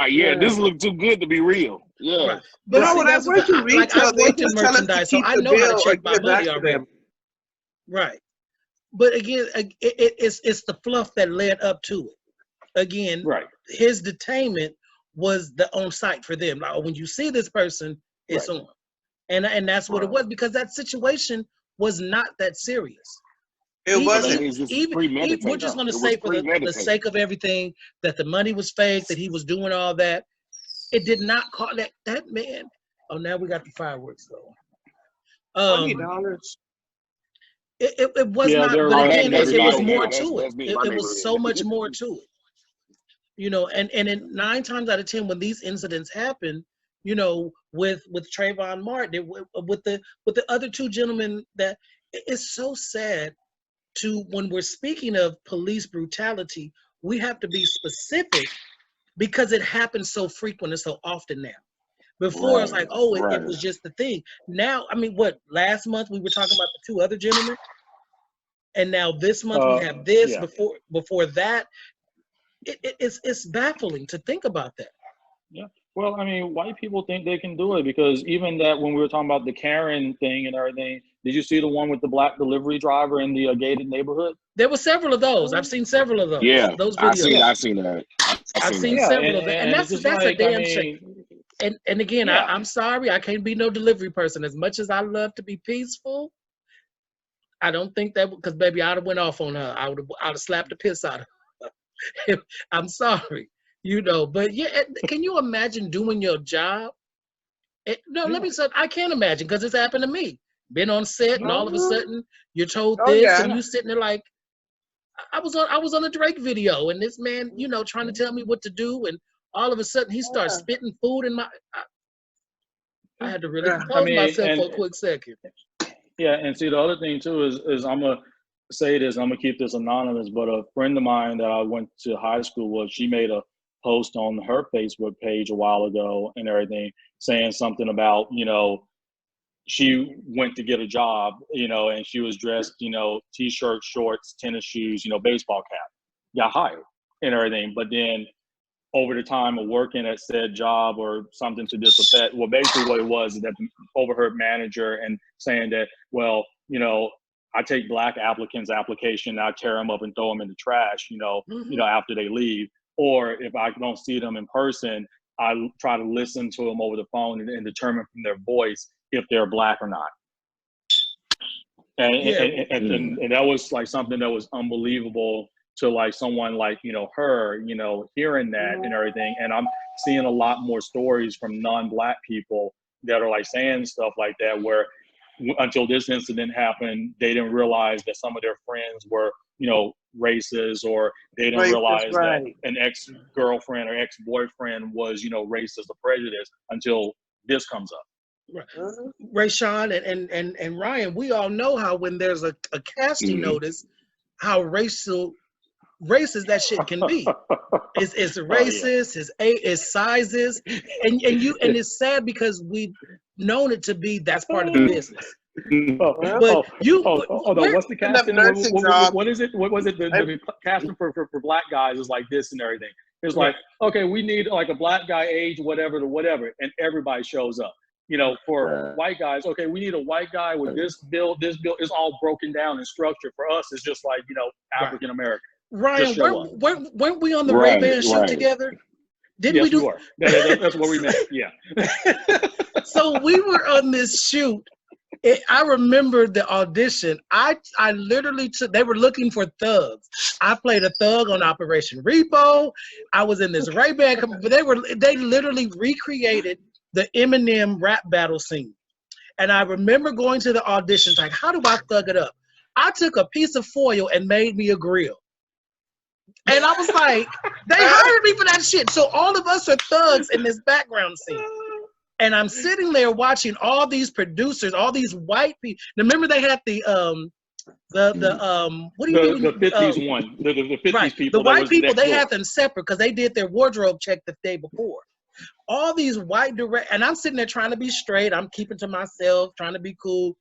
Yeah, this looks too good to be real. Yeah. Right. But no, when I went to retail, I worked in merchandise, so I know how to check my money already. Right. But again, it's the fluff that led up to it. Again, Right. His detainment was the on site for them. Like, when you see this person, it's on, and that's what it was, because that situation was not that serious. It wasn't. We're just going to say for the sake of everything that the money was fake, that he was doing all that. It did not call that man. Oh, now we got the fireworks though. $20. It was not, but again, it was more to it. It was so much more to it. You know, and in 9 times out of 10, when these incidents happen, you know, with Trayvon Martin, with the other 2 gentlemen, that it's so sad. When we're speaking of police brutality, we have to be specific, because it happens so frequent and so often now. Before it's like, oh, it was just the thing. Now, I mean, last month we were talking about the 2 other gentlemen, and now this month we have this. Yeah. Before that, it's baffling to think about that. Yeah. Well, I mean, white people think they can do it, because even that, when we were talking about the Karen thing and everything, did you see the one with the black delivery driver in the gated neighborhood? There were several of those. I've seen several of those. Yeah, those videos. I've seen that. I've seen several of them, and that's a damn shame. And again, I'm sorry, I can't be no delivery person. As much as I love to be peaceful, I don't think that, because baby, I'd have went off on her. I'd have slapped the piss out of her. I'm sorry, you know. But yeah, can you imagine doing your job? Let me say, I can't imagine, because it's happened to me. Been on set, and all of a sudden you're told this, and you sitting there like, I was on a Drake video, and this man, you know, trying to tell me what to do, and all of a sudden he starts spitting food in my. I had to really compose myself for a quick second. Yeah, and see, the other thing too is I'm gonna say this, I'm gonna keep this anonymous, but a friend of mine that I went to high school with, she made a post on her Facebook page a while ago and everything, saying something about, you know, she went to get a job, you know, and she was dressed, you know, t-shirt, shorts, tennis shoes, you know, baseball cap, got hired and everything. But then over the time of working at said job or something to this effect, well, basically what it was is that the overheard manager and saying that, well, you know, I take black applicants' application, I tear them up and throw them in the trash, you know, after they leave. Or if I don't see them in person, I try to listen to them over the phone and determine from their voice if they're black or not. And that was like something that was unbelievable to like someone like, you know, her, you know, hearing that and everything. And I'm seeing a lot more stories from non-black people that are like saying stuff like that, where until this incident happened, they didn't realize that some of their friends were, you know, racist, or they didn't realize that an ex-girlfriend or ex-boyfriend was, you know, racist or prejudiced until this comes up. Right. Rayshawn and Ryan, we all know how when there's a casting notice, how racist that shit can be. It's racist, it's sizes, and it's sad because we've known it to be that's part of the business. What's the casting? What is it? What was it? The casting for black guys is like this and everything. It's like, okay, we need like a black guy, age whatever to whatever, and everybody shows up. You know, for white guys, okay, we need a white guy with this build is all broken down and structured. For us, it's just like, you know, African American. Ryan, weren't we on the Ray-Ban shoot together? Didn't we do? You that's what we meant. Yeah. So we were on this shoot. I remember the audition. I literally they were looking for thugs. I played a thug on Operation Repo. I was in this Ray-Ban, but they literally recreated the Eminem rap battle scene. And I remember going to the auditions like, how do I thug it up? I took a piece of foil and made me a grill. And I was like, they hired me for that shit. So all of us are thugs in this background scene. And I'm sitting there watching all these producers, all these white people. Remember they had the what do you the 50s one, the 50s people. The white people, they had them separate because they did their wardrobe check the day before. All these white and I'm sitting there trying to be straight. I'm keeping to myself, trying to be cool.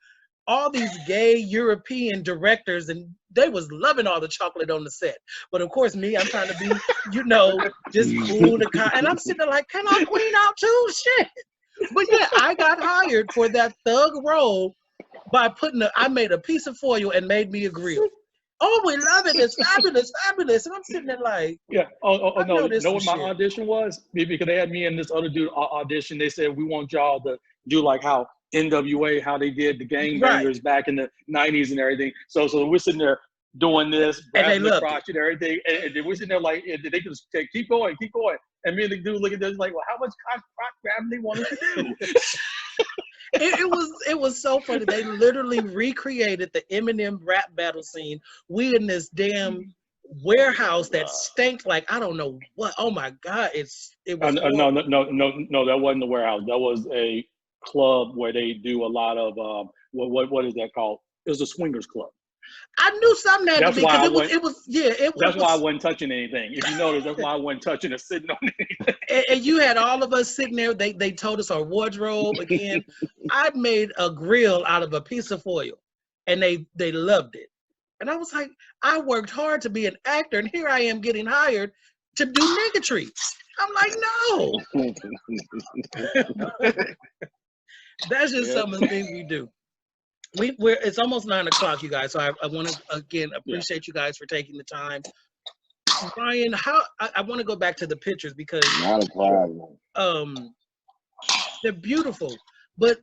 All these gay European directors, and they was loving all the chocolate on the set. But of course, me, I'm trying to be, you know, just cool. And I'm sitting there like, can I queen out too? Shit. But yeah, I got hired for that thug role by I made a piece of foil and made me a grill. oh, we love it. It's fabulous, fabulous. And I'm sitting there like, yeah. Oh no. You know what my shit. audition was? Because they had me and this other dude audition. They said, we want y'all to do like how NWA, how they did the gangbangers back in the 90s and everything. So we're sitting there doing this, grabbing the crotch and everything. And we're sitting there like, they just say, keep going. And me and the dude looking at this like, well, how much crotch grabbing they want us to do? It was so funny. They literally recreated the Eminem rap battle scene. We in this damn warehouse that stank like I don't know what. Oh my God, it was no, that wasn't the warehouse. That was a club where they do a lot of what is that called? It was a swingers club. I knew something had to be because That's why I wasn't touching anything. If you notice, that's why I wasn't touching or sitting on anything. And you had all of us sitting there. They told us our wardrobe again. I made a grill out of a piece of foil, and they loved it. And I was like, I worked hard to be an actor, and here I am getting hired to do niggatry. I'm like, no. That's just some of the things we do. It's almost 9 o'clock, you guys. So I want to again appreciate you guys for taking the time. Ryan, I want to go back to the pictures because not a problem. They're beautiful, but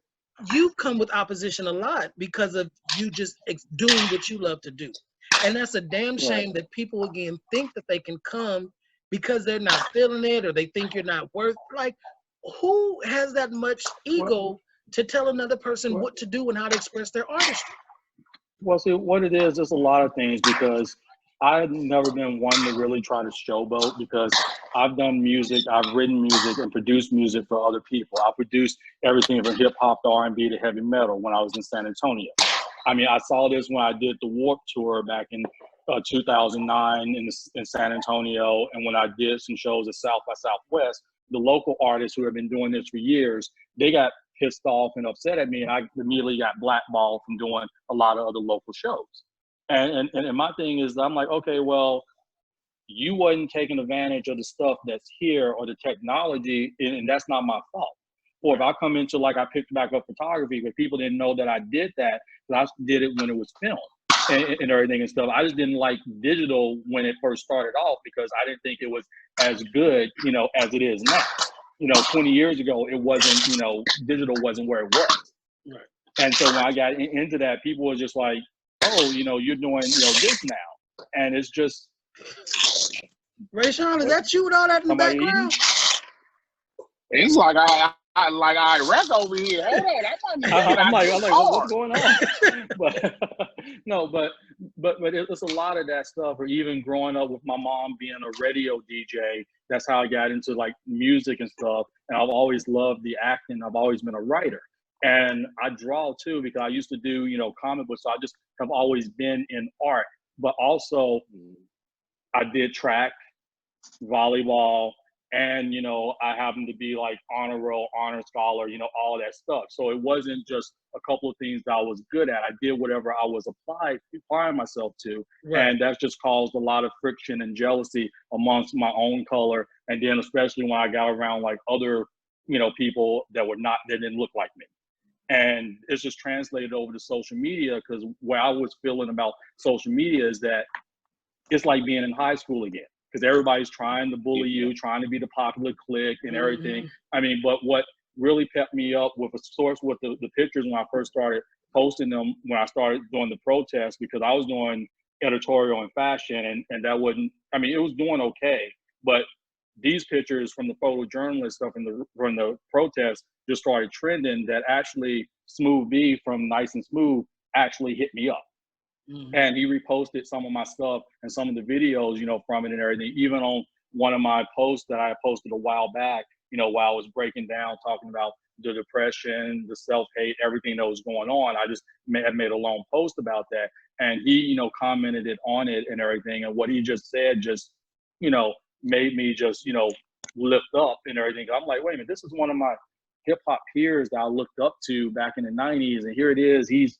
you come with opposition a lot because of you just doing what you love to do, and that's a damn shame that people again think that they can come because they're not feeling it or they think you're not worth. Like, who has that much ego to tell another person what to do and how to express their artistry? Well, see, what it is, there's a lot of things because I've never been one to really try to showboat because I've done music, I've written music and produced music for other people. I produced everything from hip hop to R&B to heavy metal when I was in San Antonio. I mean, I saw this when I did the Warped Tour back in 2009 in San Antonio, and when I did some shows at South by Southwest. The local artists who have been doing this for years, they got pissed off and upset at me, and I immediately got blackballed from doing a lot of other local shows. And my thing is, I'm like, okay, well, you wasn't taking advantage of the stuff that's here or the technology, and that's not my fault. Or if I come into, like, I picked back up photography, but people didn't know that I did that, because I did it when it was filmed and everything and stuff. I just didn't like digital when it first started off because I didn't think it was as good, as it is now. 20 years ago, it wasn't, digital wasn't where it was. Right. And so when I got into that, people were just like, oh, you're doing, this now. And it's just. Rayshawn, is that you with all that in the background? It's like I Iraq over here. Hold on, I'm like, what's going on? but it's a lot of that stuff. Or even growing up with my mom being a radio DJ, that's how I got into like music and stuff. And I've always loved the acting. I've always been a writer, and I draw too because I used to do comic books. So I just have always been in art. But also, I did track, volleyball. And, I happened to be like honor roll, honor scholar, all of that stuff. So it wasn't just a couple of things that I was good at. I did whatever I was applying myself to. Right. And that's just caused a lot of friction and jealousy amongst my own color. And then especially when I got around like other, people that didn't look like me. And it's just translated over to social media because where I was feeling about social media is that it's like being in high school again. Because everybody's trying to bully you, trying to be the popular clique and everything. I mean, but what really pepped me up with the pictures when I first started posting them, when I started doing the protests, because I was doing editorial and fashion, and that wasn't, I mean, it was doing okay. But these pictures from the photojournalist stuff from the protests just started trending that actually Smooth B from Nice and Smooth actually hit me up. And he reposted some of my stuff and some of the videos, from it and everything. Even on one of my posts that I posted a while back, while I was breaking down, talking about the depression, the self-hate, everything that was going on. I just had made a long post about that. And he, commented on it and everything. And what he just said just, made me just, lift up and everything. I'm like, wait a minute, this is one of my hip hop peers that I looked up to back in the 90s. And here it is. He's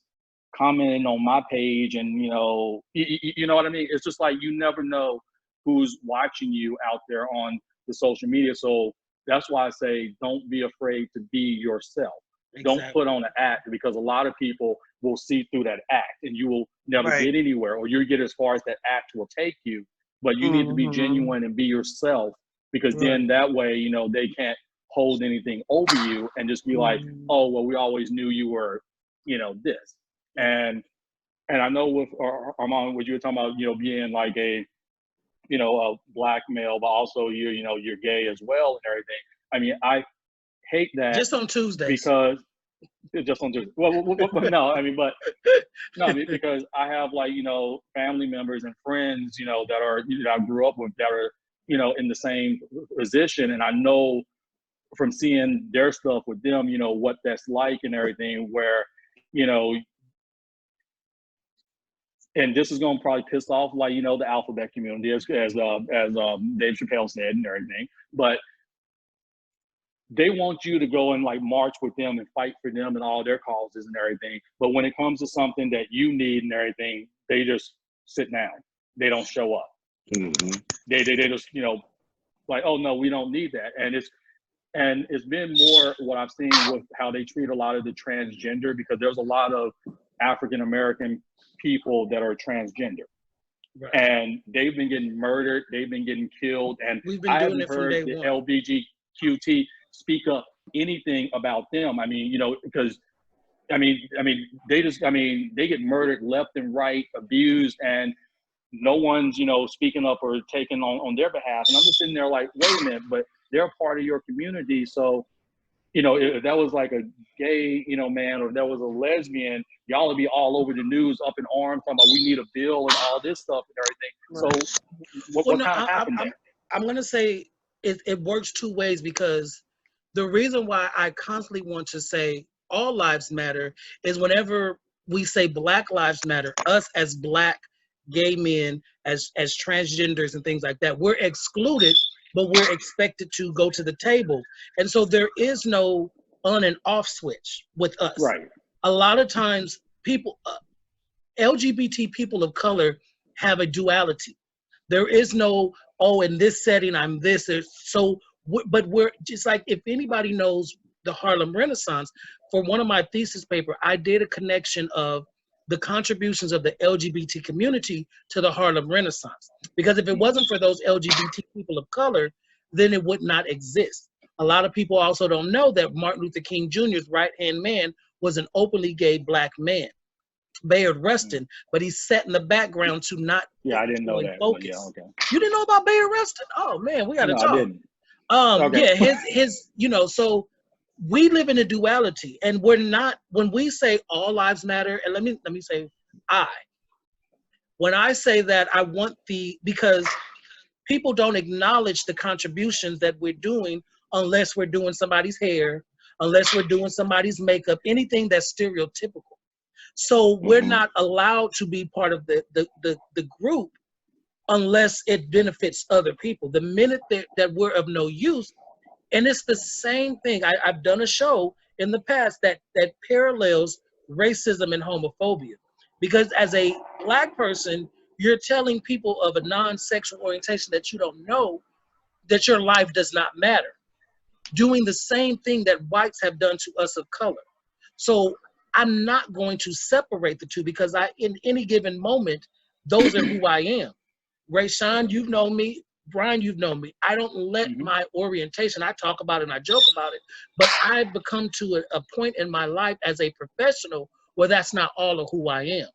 commenting on my page, and you know what I mean. It's just like you never know who's watching you out there on the social media. So that's why I say don't be afraid to be yourself. Exactly. Don't put on an act, because a lot of people will see through that act, and you will never get anywhere, or you get as far as that act will take you. But you need to be genuine and be yourself, because then that way, you know, they can't hold anything over you and just be like, oh, well, we always knew you were, you know, this. And I know with Armand, what you were talking about, you know, being like a, you know, a black male, but also you know, you're gay as well and everything. I mean, I hate that. Just on Tuesdays. Because just on Tuesdays. Well, no, I mean, but no, because I have, like, you know, family members and friends, you know, that are, that I grew up with, that are, you know, in the same position, and I know from seeing their stuff with them, you know, what that's like and everything, where, you know, and this is going to probably piss off, like, you know, the alphabet community, as Dave Chappelle said and everything, but they want you to go and, like, march with them and fight for them and all their causes and everything. But when it comes to something that you need and everything, they just sit down. They don't show up. They just, you know, like, oh no, we don't need that. And it's been more what I've seen with how they treat a lot of the transgender, because there's a lot of African American people that are transgender. Right. And they've been getting murdered, they've been getting killed, and I haven't heard the LGBTQT speak up anything about them. I mean, you know, because I mean, they get murdered left and right, abused, and no one's, you know, speaking up or taking on their behalf. And I'm just sitting there like, wait a minute, but they're part of your community. So, you know, if that was like a gay, you know, man, or if that was a lesbian, y'all would be all over the news, up in arms, talking about we need a bill and all this stuff and everything. Right. So what kind of happened there? I'm going to say it works two ways, because the reason why I constantly want to say all lives matter is whenever we say Black lives matter, us as Black gay men, as transgenders and things like that, we're excluded, but we're expected to go to the table. And so there is no on and off switch with us. Right. A lot of times people, LGBT people of color have a duality. There is no, oh, in this setting, I'm this. So, but we're just like, if anybody knows the Harlem Renaissance, for one of my thesis paper, I did a connection of the contributions of the LGBT community to the Harlem Renaissance. Because if it wasn't for those LGBT people of color, then it would not exist. A lot of people also don't know that Martin Luther King Jr.'s right-hand man was an openly gay Black man, Bayard Rustin, but he sat in the background to not I didn't know that. Focus. Yeah, okay. You didn't know about Bayard Rustin? Oh man, we gotta talk. I didn't. Okay. Yeah, his you know, so we live in a duality, and we're not, when we say all lives matter, and let me say when I say that, I want because people don't acknowledge the contributions that we're doing unless we're doing somebody's hair, unless we're doing somebody's makeup, anything that's stereotypical. So we're not allowed to be part of the group unless it benefits other people. The minute that we're of no use, and it's the same thing. I've done a show in the past that parallels racism and homophobia. Because as a Black person, you're telling people of a non-sexual orientation that you don't know that your life does not matter, doing the same thing that whites have done to us of color. So I'm not going to separate the two, because in any given moment, those are who I am. Rayshawn, you've known me. Brian, you've known me. I don't let my orientation, I talk about it and I joke about it, but I've become to a point in my life as a professional where that's not all of who I am.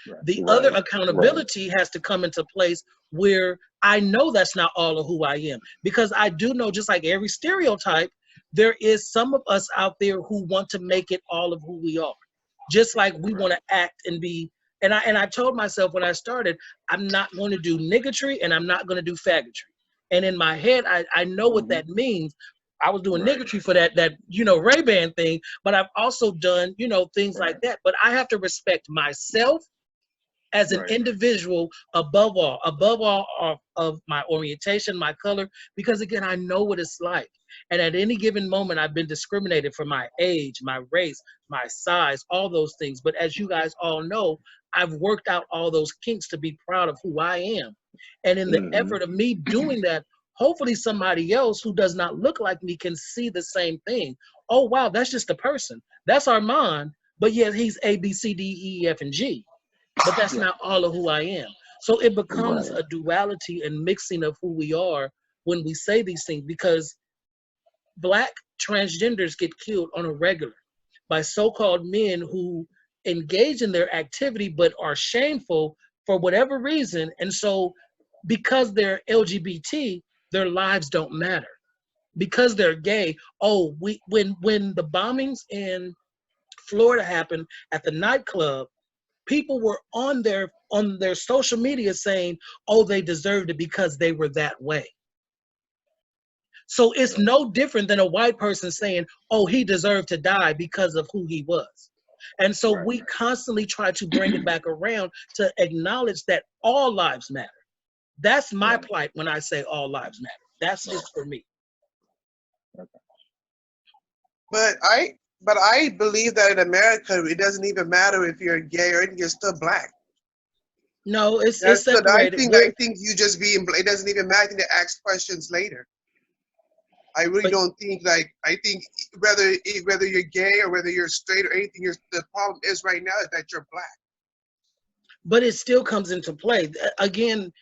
Right. The other accountability has to come into place where I know that's not all of who I am, because I do know, just like every stereotype, there is some of us out there who want to make it all of who we are. Just like we want to act and be. And I told myself when I started, I'm not going to do niggatry and I'm not going to do faggotry. And in my head, I know what that means. I was doing niggatry for that you know, Ray-Ban thing, but I've also done, you know, things like that. But I have to respect myself as an individual above all of my orientation, my color, because again, I know what it's like. And at any given moment, I've been discriminated for my age, my race, my size, all those things. But as you guys all know, I've worked out all those kinks to be proud of who I am. And in the effort of me doing that, hopefully somebody else who does not look like me can see the same thing. Oh, wow, that's just a person. That's Armand, but yet he's A, B, C, D, E, F, and G. But that's not all of who I am. So it becomes a duality and mixing of who we are when we say these things, because Black transgenders get killed on a regular by so-called men who engage in their activity but are shameful for whatever reason. And so because they're LGBT, their lives don't matter. Because they're gay, when the bombings in Florida happened at the nightclub, people were on their social media saying, oh, they deserved it because they were that way. So it's no different than a white person saying, oh, he deserved to die because of who he was. And so we constantly try to bring it back around to acknowledge that all lives matter. That's my plight when I say all lives matter. That's just for me. But I believe that in America, it doesn't even matter if you're gay or anything, you're still Black. No, it's separated. I separated. think you just being, it doesn't even matter to ask questions later. I really don't think, like, I think whether you're gay or whether you're straight or anything, the problem is right now is that you're Black. But it still comes into play. Again,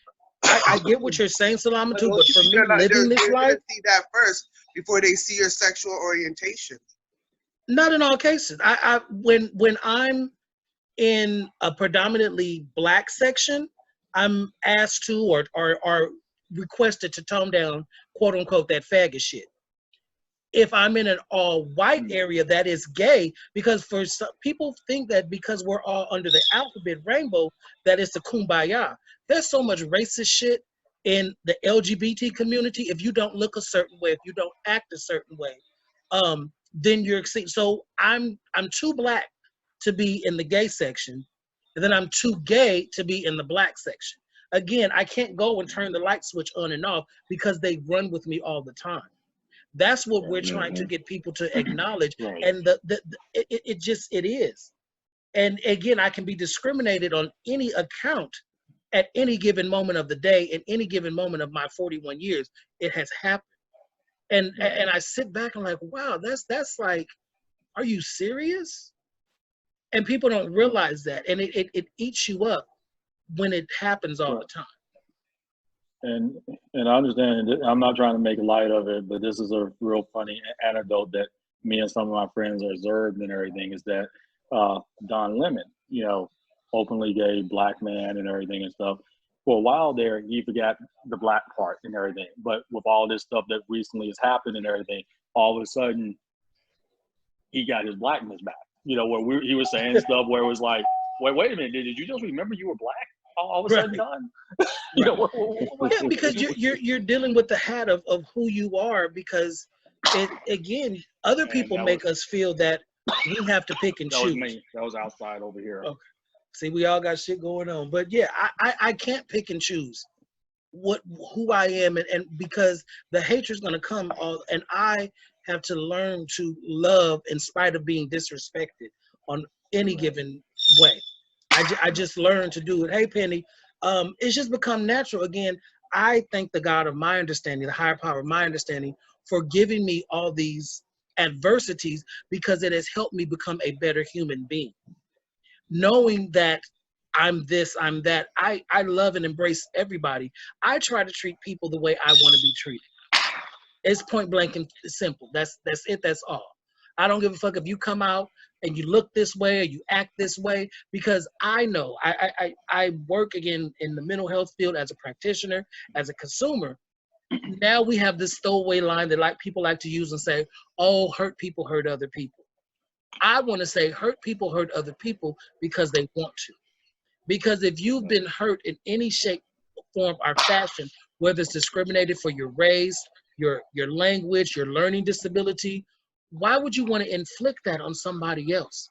I get what you're saying, Salamatu, but for me, living this life, they're gonna see that first before they see your sexual orientation. Not in all cases. When I'm in a predominantly Black section, I'm asked to or requested to tone down, quote unquote, that faggot shit. If I'm in an all white area that is gay, because for some people think that because we're all under the alphabet rainbow, that it's the kumbaya. There's so much racist shit in the LGBT community. If you don't look a certain way, if you don't act a certain way, then you're so I'm too Black to be in the gay section, and then I'm too gay to be in the Black section. Again, I can't go and turn the light switch on and off because they run with me all the time. That's what we're trying to get people to acknowledge, and it is. And again, I can be discriminated on any account at any given moment of the day, in any given moment of my 41 years. It has happened, and I sit back and like, wow, that's like, are you serious? And people don't realize that, and it eats you up when it happens all the time. And I understand, I'm not trying to make light of it, but this is a real funny anecdote that me and some of my friends observed and everything, is that Don Lemon, you know, openly gay Black man and everything and stuff, for a while there, he forgot the Black part and everything. But with all this stuff that recently has happened and everything, all of a sudden, he got his Blackness back. You know, where he was saying stuff where it was like, wait a minute, did you just remember you were Black? All of a sudden, Don? You know, yeah, because you're dealing with the hat of who you are, because again, other people make us feel that we have to pick and choose. That was me. That was outside over here. Okay. See, we all got shit going on. But yeah, I can't pick and choose who I am, and because the hatred's gonna come, and I have to learn to love in spite of being disrespected on any given way. I just learned to do it. Hey, Penny, it's just become natural. Again, I thank the God of my understanding, the higher power of my understanding, for giving me all these adversities, because it has helped me become a better human being. Knowing that I'm this, I'm that, I love and embrace everybody. I try to treat people the way I want to be treated. It's point blank and simple. That's it. That's all. I don't give a fuck if you come out and you look this way or you act this way, because I know I work again in the mental health field as a practitioner, as a consumer. Now we have this throwaway line that people like to use and say, oh, hurt people hurt other people. I want to say hurt people hurt other people because they want to. Because if you've been hurt in any shape, form, or fashion, whether it's discriminated for your race, your language, your learning disability, why would you want to inflict that on somebody else?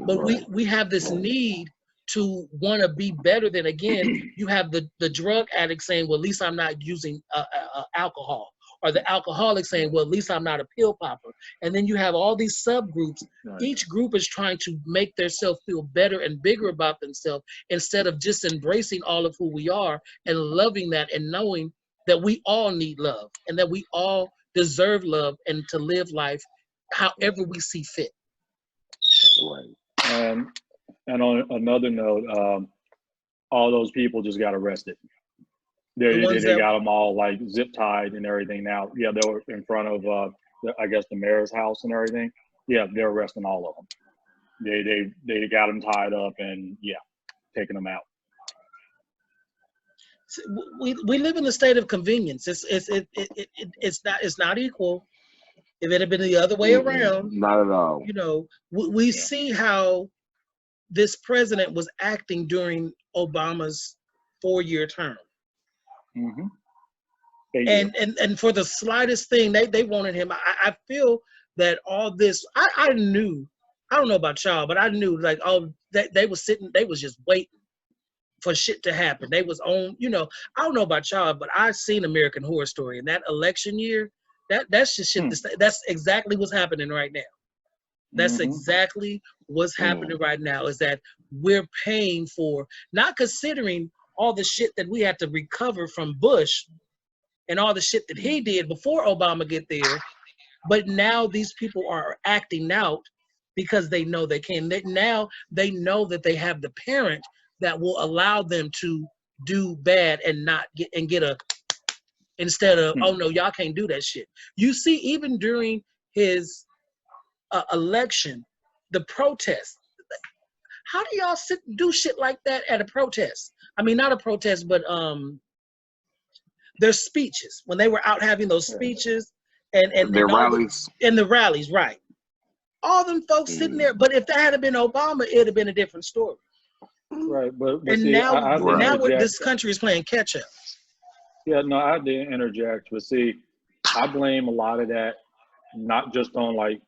But we have this need to want to be better than, again, you have the drug addict saying, well, at least I'm not using alcohol. Or the alcoholic saying, well, at least I'm not a pill popper. And then you have all these subgroups. Each group is trying to make themselves feel better and bigger about themselves, instead of just embracing all of who we are and loving that, and knowing that we all need love and that we all deserve love and to live life however we see fit. Right. And on another note, all those people just got arrested. They got them all like zip tied and everything now. Yeah, they were in front of I guess the mayor's house and everything. Yeah, they're arresting all of them. They got them tied up and taking them out. We live in a state of convenience. It's not equal. If it had been the other way around, not at all. You know, we see how this president was acting during Obama's 4-year term. Mm-hmm. And for the slightest thing, they wanted him. I feel that all this, I knew, I don't know about y'all, but I knew like, they was sitting, they was just waiting for shit to happen. They was on, you know, I don't know about y'all, but I've seen American Horror Story, and that election year, that's just shit. That's exactly what's happening right now. That's exactly what's happening right now, is that we're paying for, not considering all the shit that we had to recover from Bush and all the shit that he did before Obama get there, but now these people are acting out because they know they can. Now they know that they have the parent that will allow them to do bad and not get a, instead of, oh no, y'all can't do that shit. You see, even during his election, the protest, how do y'all sit and do shit like that at a protest? I mean, not a protest, but their speeches, when they were out having those speeches and their rallies. In the rallies, right. All them folks sitting there, but if that had been Obama, it'd have been a different story. Right, but and see, now this country is playing catch up. Yeah, no, I didn't interject, but see, I blame a lot of that, not just on like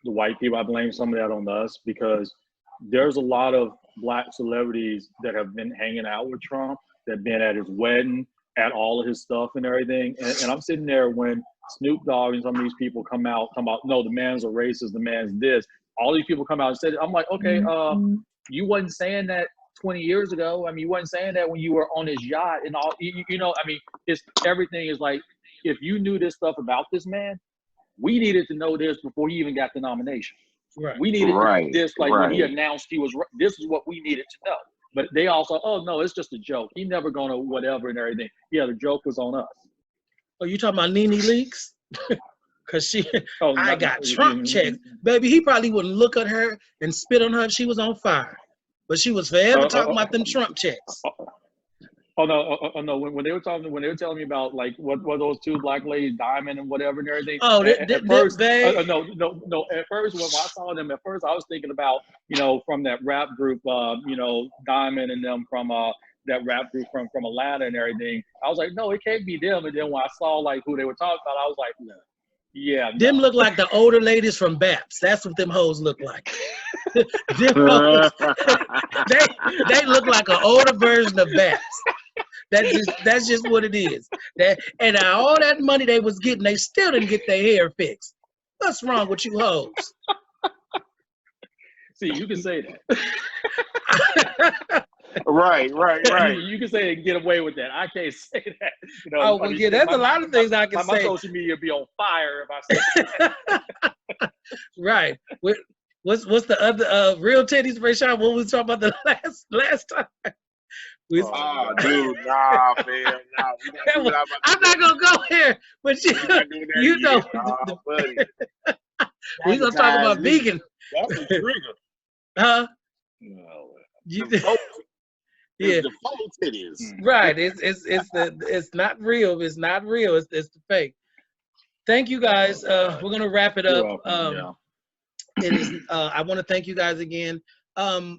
the white people. I blame some of that on us, because there's a lot of black celebrities that have been hanging out with Trump, that have been at his wedding, at all of his stuff and everything. And I'm sitting there when Snoop Dogg and some of these people come out, no, the man's a racist, the man's this. All these people come out and said it. I'm like, okay, you wasn't saying that 20 years ago. I mean, you wasn't saying that when you were on his yacht and all, you know, I mean, it's everything is like, if you knew this stuff about this man, we needed to know this before he even got the nomination. Right. We needed this, like when he announced he was, this is what we needed to know. But they also, oh no, it's just a joke. He never gonna whatever and everything. Yeah, the joke was on us. Oh, you talking about Nene Leakes? Cause I got Trump checks. Baby, he probably wouldn't look at her and spit on her if she was on fire. But she was forever talking about them Trump checks. Oh no! When they were telling me about like what those two black ladies, Diamond and whatever and everything. Oh, at first, no. At first, when I saw them, I was thinking about, you know, from that rap group, you know, Diamond and them from that rap group from Atlanta and everything. I was like, no, it can't be them. And then when I saw like who they were talking about, I was like, no. Yeah. Them look like the older ladies from BAPS. That's what them hoes look like. Them hoes, they look like an older version of BAPS. That's just what it is. And all that money they was getting, they still didn't get their hair fixed. What's wrong with you hoes? See, you can say that. Right. You can say it and get away with that. I can't say that. You know, oh, well, yeah, there's a lot of things I can say. My social media be on fire if I say that. Right. What's the other real titties, Rayshawn? What we talking about the last time? Oh, dude, nah, man, nah. I'm not gonna go here, but you know, we gonna talk about vegan. That's a trigger. Huh? No. Yeah. The faux titties. Right. It's not real. It's not real. It's the fake. Thank you guys. We're gonna wrap it up. It is. I want to thank you guys again.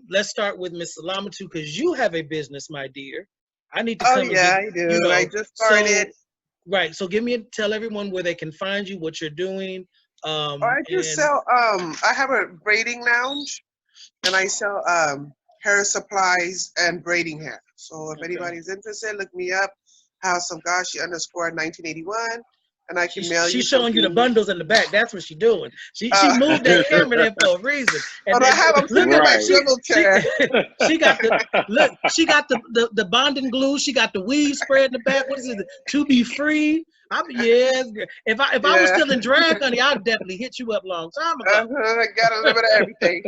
Let's start with Miss Salamatu, because you have a business, my dear. I need to come. Oh yeah, I do. You know, I just started. Right. So tell everyone where they can find you, what you're doing. I just sell. I have a braiding lounge, and I sell hair supplies and braiding hair. So if anybody's interested, look me up. House of Gashi _1981. And I can mail you. She's showing you the bundles in the back. That's what she's doing. She moved that camera there for a reason. And I'm sitting in my swivel chair. She got the bonding glue. She got the weave spread in the back. What is it? To be free. Yes. If I was still in drag, honey, I'd definitely hit you up long time ago. Got a little bit of everything.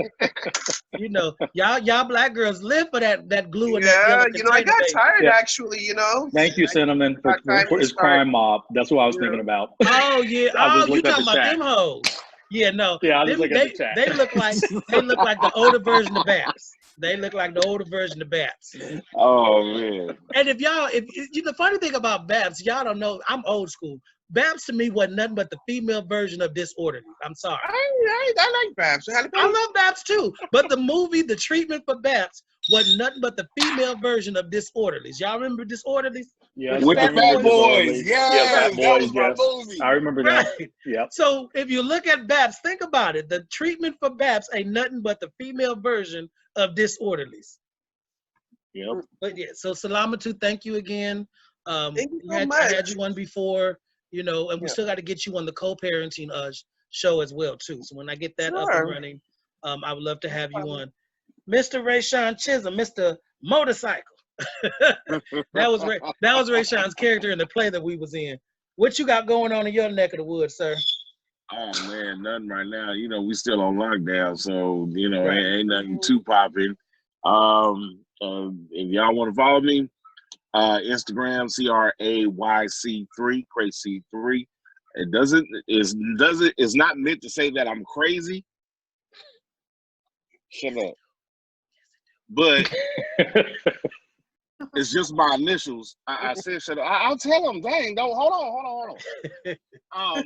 You know, y'all black girls live for that glue and that Yeah, yellow you know, I container, got baby. tired actually. You know. Thank you, Cinnamon, for his crime mob. That's what I was thinking about. Oh yeah. I Oh, you just looked at talking the about chat. them hoes? Yeah, no. Yeah, I just Them, look at the chat. they look like the older version of Babs. They look like the older version of Babs. Oh man. And if the funny thing about Babs, y'all don't know, I'm old school. Babs to me wasn't nothing but the female version of Disorderly. I'm sorry. I like Babs. I love Babs too. But the movie, the treatment for Babs wasn't nothing but the female version of Disorderlies. Y'all remember Disorderlies? Yes, With the Fat Boys. Yeah, Fat That Boys, was my yes. movie. I remember that. Yep. So if you look at Babs, think about it. The treatment for Babs ain't nothing but the female version of Disorderlies. Yep. But yeah, so Salamatu, thank you again. Thank you so I much. had you on before, you know, and we still got to get you on the co-parenting show as well too. So when I get that up and running, I would love to have you on. Mr. Rayshawn Chism, Mr. Motorcycle. that was Rayshawn's character in the play that we was in. What you got going on in your neck of the woods, sir? Oh man, nothing right now. You know, we still on lockdown, so you know, ain't nothing too popping. If y'all want to follow me, Instagram CRAYC3 Crazy3. It's not meant to say that I'm crazy. Shut up. But it's just my initials. I said shut up. I'll tell them. Dang, don't hold on.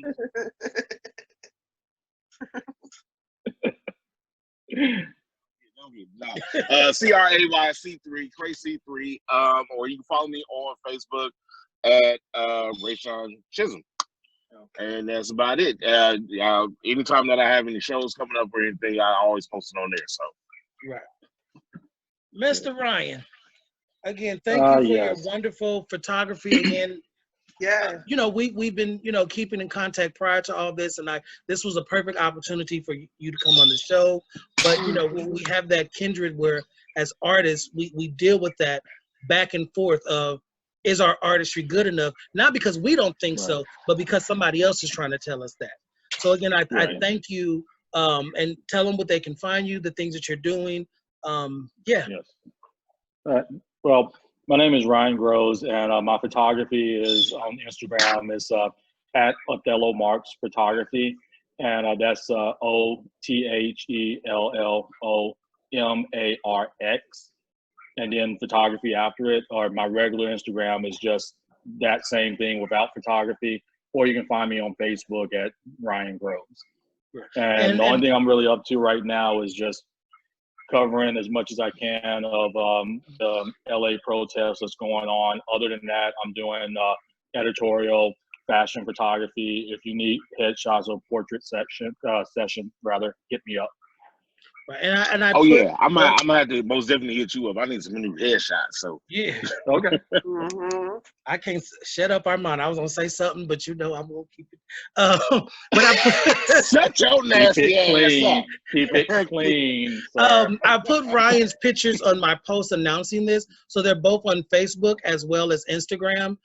CRAYC3 Crazy3. Or you can follow me on Facebook at Rayshawn Chism. Okay. And that's about it. Anytime that I have any shows coming up or anything, I always post it on there. So right. Mr. Ryan, again, thank you for your wonderful photography again. Yeah. You know, we've been, you know, keeping in contact prior to all this, and this was a perfect opportunity for you to come on the show. But you know, we have that kindred where, as artists, we deal with that back and forth of, is our artistry good enough? Not because we don't think so, but because somebody else is trying to tell us that. So again, I thank you, and tell them what they can find you, the things that you're doing. Yes. Well, my name is Ryan Groves, and my photography is on Instagram. It's at Othello Marks Photography, and that's OTHELLOMARX, and then photography after it. Or my regular Instagram is just that same thing without photography. Or you can find me on Facebook at Ryan Groves. And the only thing I'm really up to right now is just covering as much as I can of the LA protests that's going on. Other than that, I'm doing editorial fashion photography. If you need headshots or portrait session, hit me up. Right. And I I'm gonna have to most definitely hit you up. I need some new headshots. So yeah, okay. I can't shut up, Armand. I was gonna say something, but you know I'm gonna keep it. But I shut your nasty ass up. Keep it clean. I put Ryan's pictures on my post announcing this, so they're both on Facebook as well as Instagram.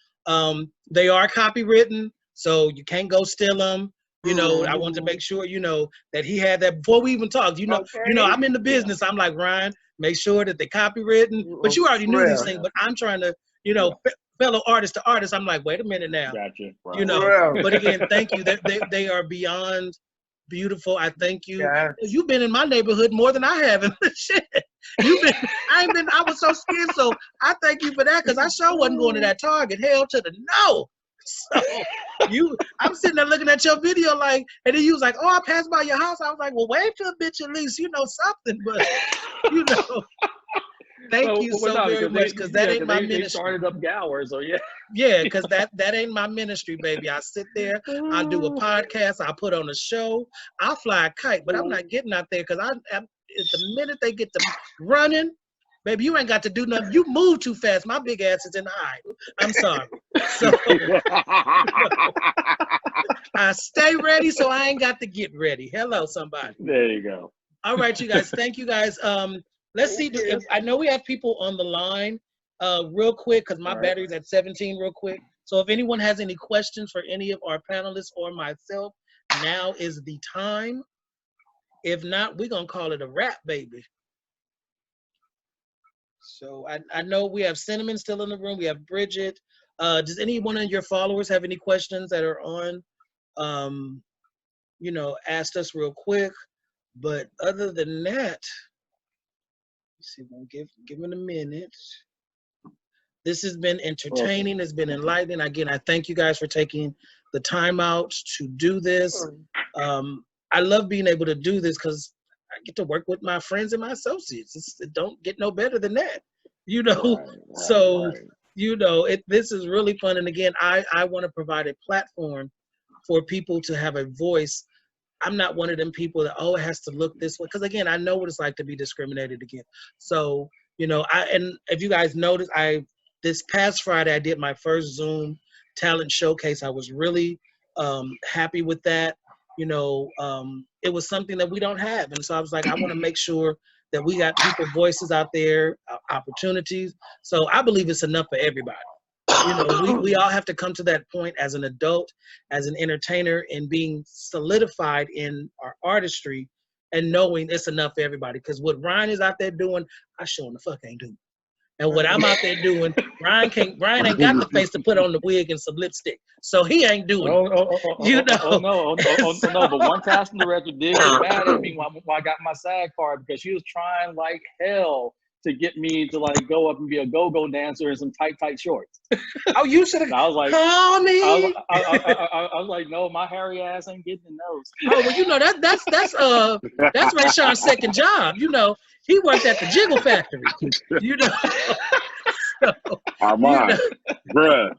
They are copywritten, so you can't go steal them. You know, I wanted to make sure, you know, that he had that before we even talked. You know, I'm in the business. I'm like, Ryan, make sure that they're copywritten. But you already knew these things. But I'm trying to, you know, fellow artist to artist. I'm like, wait a minute now. Gotcha. Wow. You know, but again, thank you. They are beyond beautiful. I thank you. Yes. You've been in my neighborhood more than I have. Shit. I was so scared. So I thank you for that, because I sure wasn't going to that Target. Hell to the no. So I'm sitting there looking at your video like, and then you was like, oh, I passed by your house. I was like, well, wave to a bitch at least, you know, something. But you know, thank you so very much, because that ain't my ministry. They started up Gower, so yeah. Yeah, because that ain't my ministry, baby. I sit there, I do a podcast, I put on a show, I fly a kite, but I'm not getting out there, because the minute they get to running, baby, you ain't got to do nothing. You move too fast. My big ass is in the eye. I'm sorry. So I stay ready, so I ain't got to get ready. Hello, somebody. There you go. All right, you guys. Thank you, guys. Let's see. I know we have people on the line real quick, because my battery's at 17 real quick. So if anyone has any questions for any of our panelists or myself, now is the time. If not, we're going to call it a wrap, baby. So I know we have Cinnamon still in the room. We have Bridget. Does any one of your followers have any questions that are on, you know, asked us real quick? But other than that, let's see, we'll give it a minute. This has been entertaining. It's been enlightening. Again, I thank you guys for taking the time out to do this. I love being able to do this because I get to work with my friends and my associates. It don't get no better than that, you know. You know, this is really fun. And again, I want to provide a platform for people to have a voice. I'm not one of them people that, oh, it has to look this way. Because again, I know what it's like to be discriminated against. So, you know, and if you guys notice, this past Friday, I did my first Zoom talent showcase. I was really happy with that. You know, it was something that we don't have. And so I was like, I want to make sure that we got people voices out there, opportunities. So I believe it's enough for everybody. You know, we all have to come to that point as an adult, as an entertainer, and being solidified in our artistry and knowing it's enough for everybody. Because what Ryan is out there doing, I sure the fuck ain't doing. And what I'm out there doing, Ryan ain't got the face to put on the wig and some lipstick, so he ain't doing it. You know? No. But one casting director did get mad at me when I got my SAG card because she was trying like hell to get me to like go up and be a go-go dancer in some tight shorts. Oh, you should have. I was like, call me. I was like, no, my hairy ass ain't getting in those. Oh, well, you know that's Rayshawn's second job. You know, he worked at the Jiggle Factory. You know. Armand, bruh,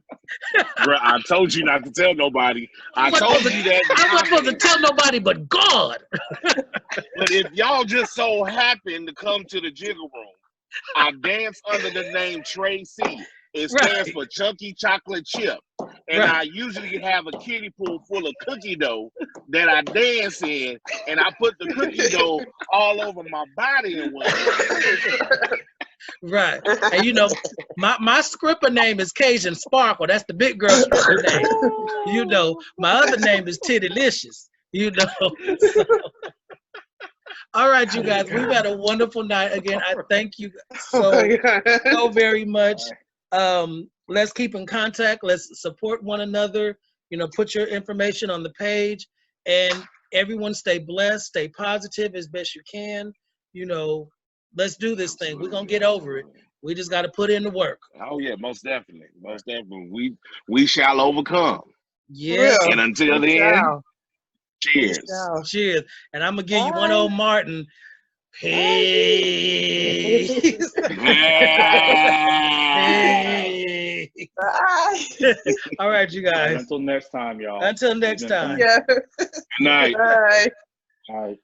I told you not to tell nobody. I told you that. I wasn't supposed to tell nobody but God. But if y'all just so happen to come to the Jiggle Room, I dance under the name Tracy. It stands for Chunky Chocolate Chip. And I usually have a kiddie pool full of cookie dough that I dance in, and I put the cookie dough all over my body and whatnot. Right. And you know, my stripper name is Cajun Sparkle. That's the big girl stripper name. You know, my other name is Tittylicious. You know. So. All right, you guys, we've had a wonderful night. Again, I thank you so very much. Let's keep in contact. Let's support one another. You know, put your information on the page, and everyone stay blessed, stay positive as best you can. You know, let's do this thing. We're gonna get over it. We just got to put in the work. Oh yeah, most definitely, most definitely. We shall overcome. Yeah. And until then, cheers. Cheers. And I'm gonna give you one old Martin. Hey. Hey. All right, you guys. Until next time, y'all. Until next time. Yeah. Good night. Bye. All right.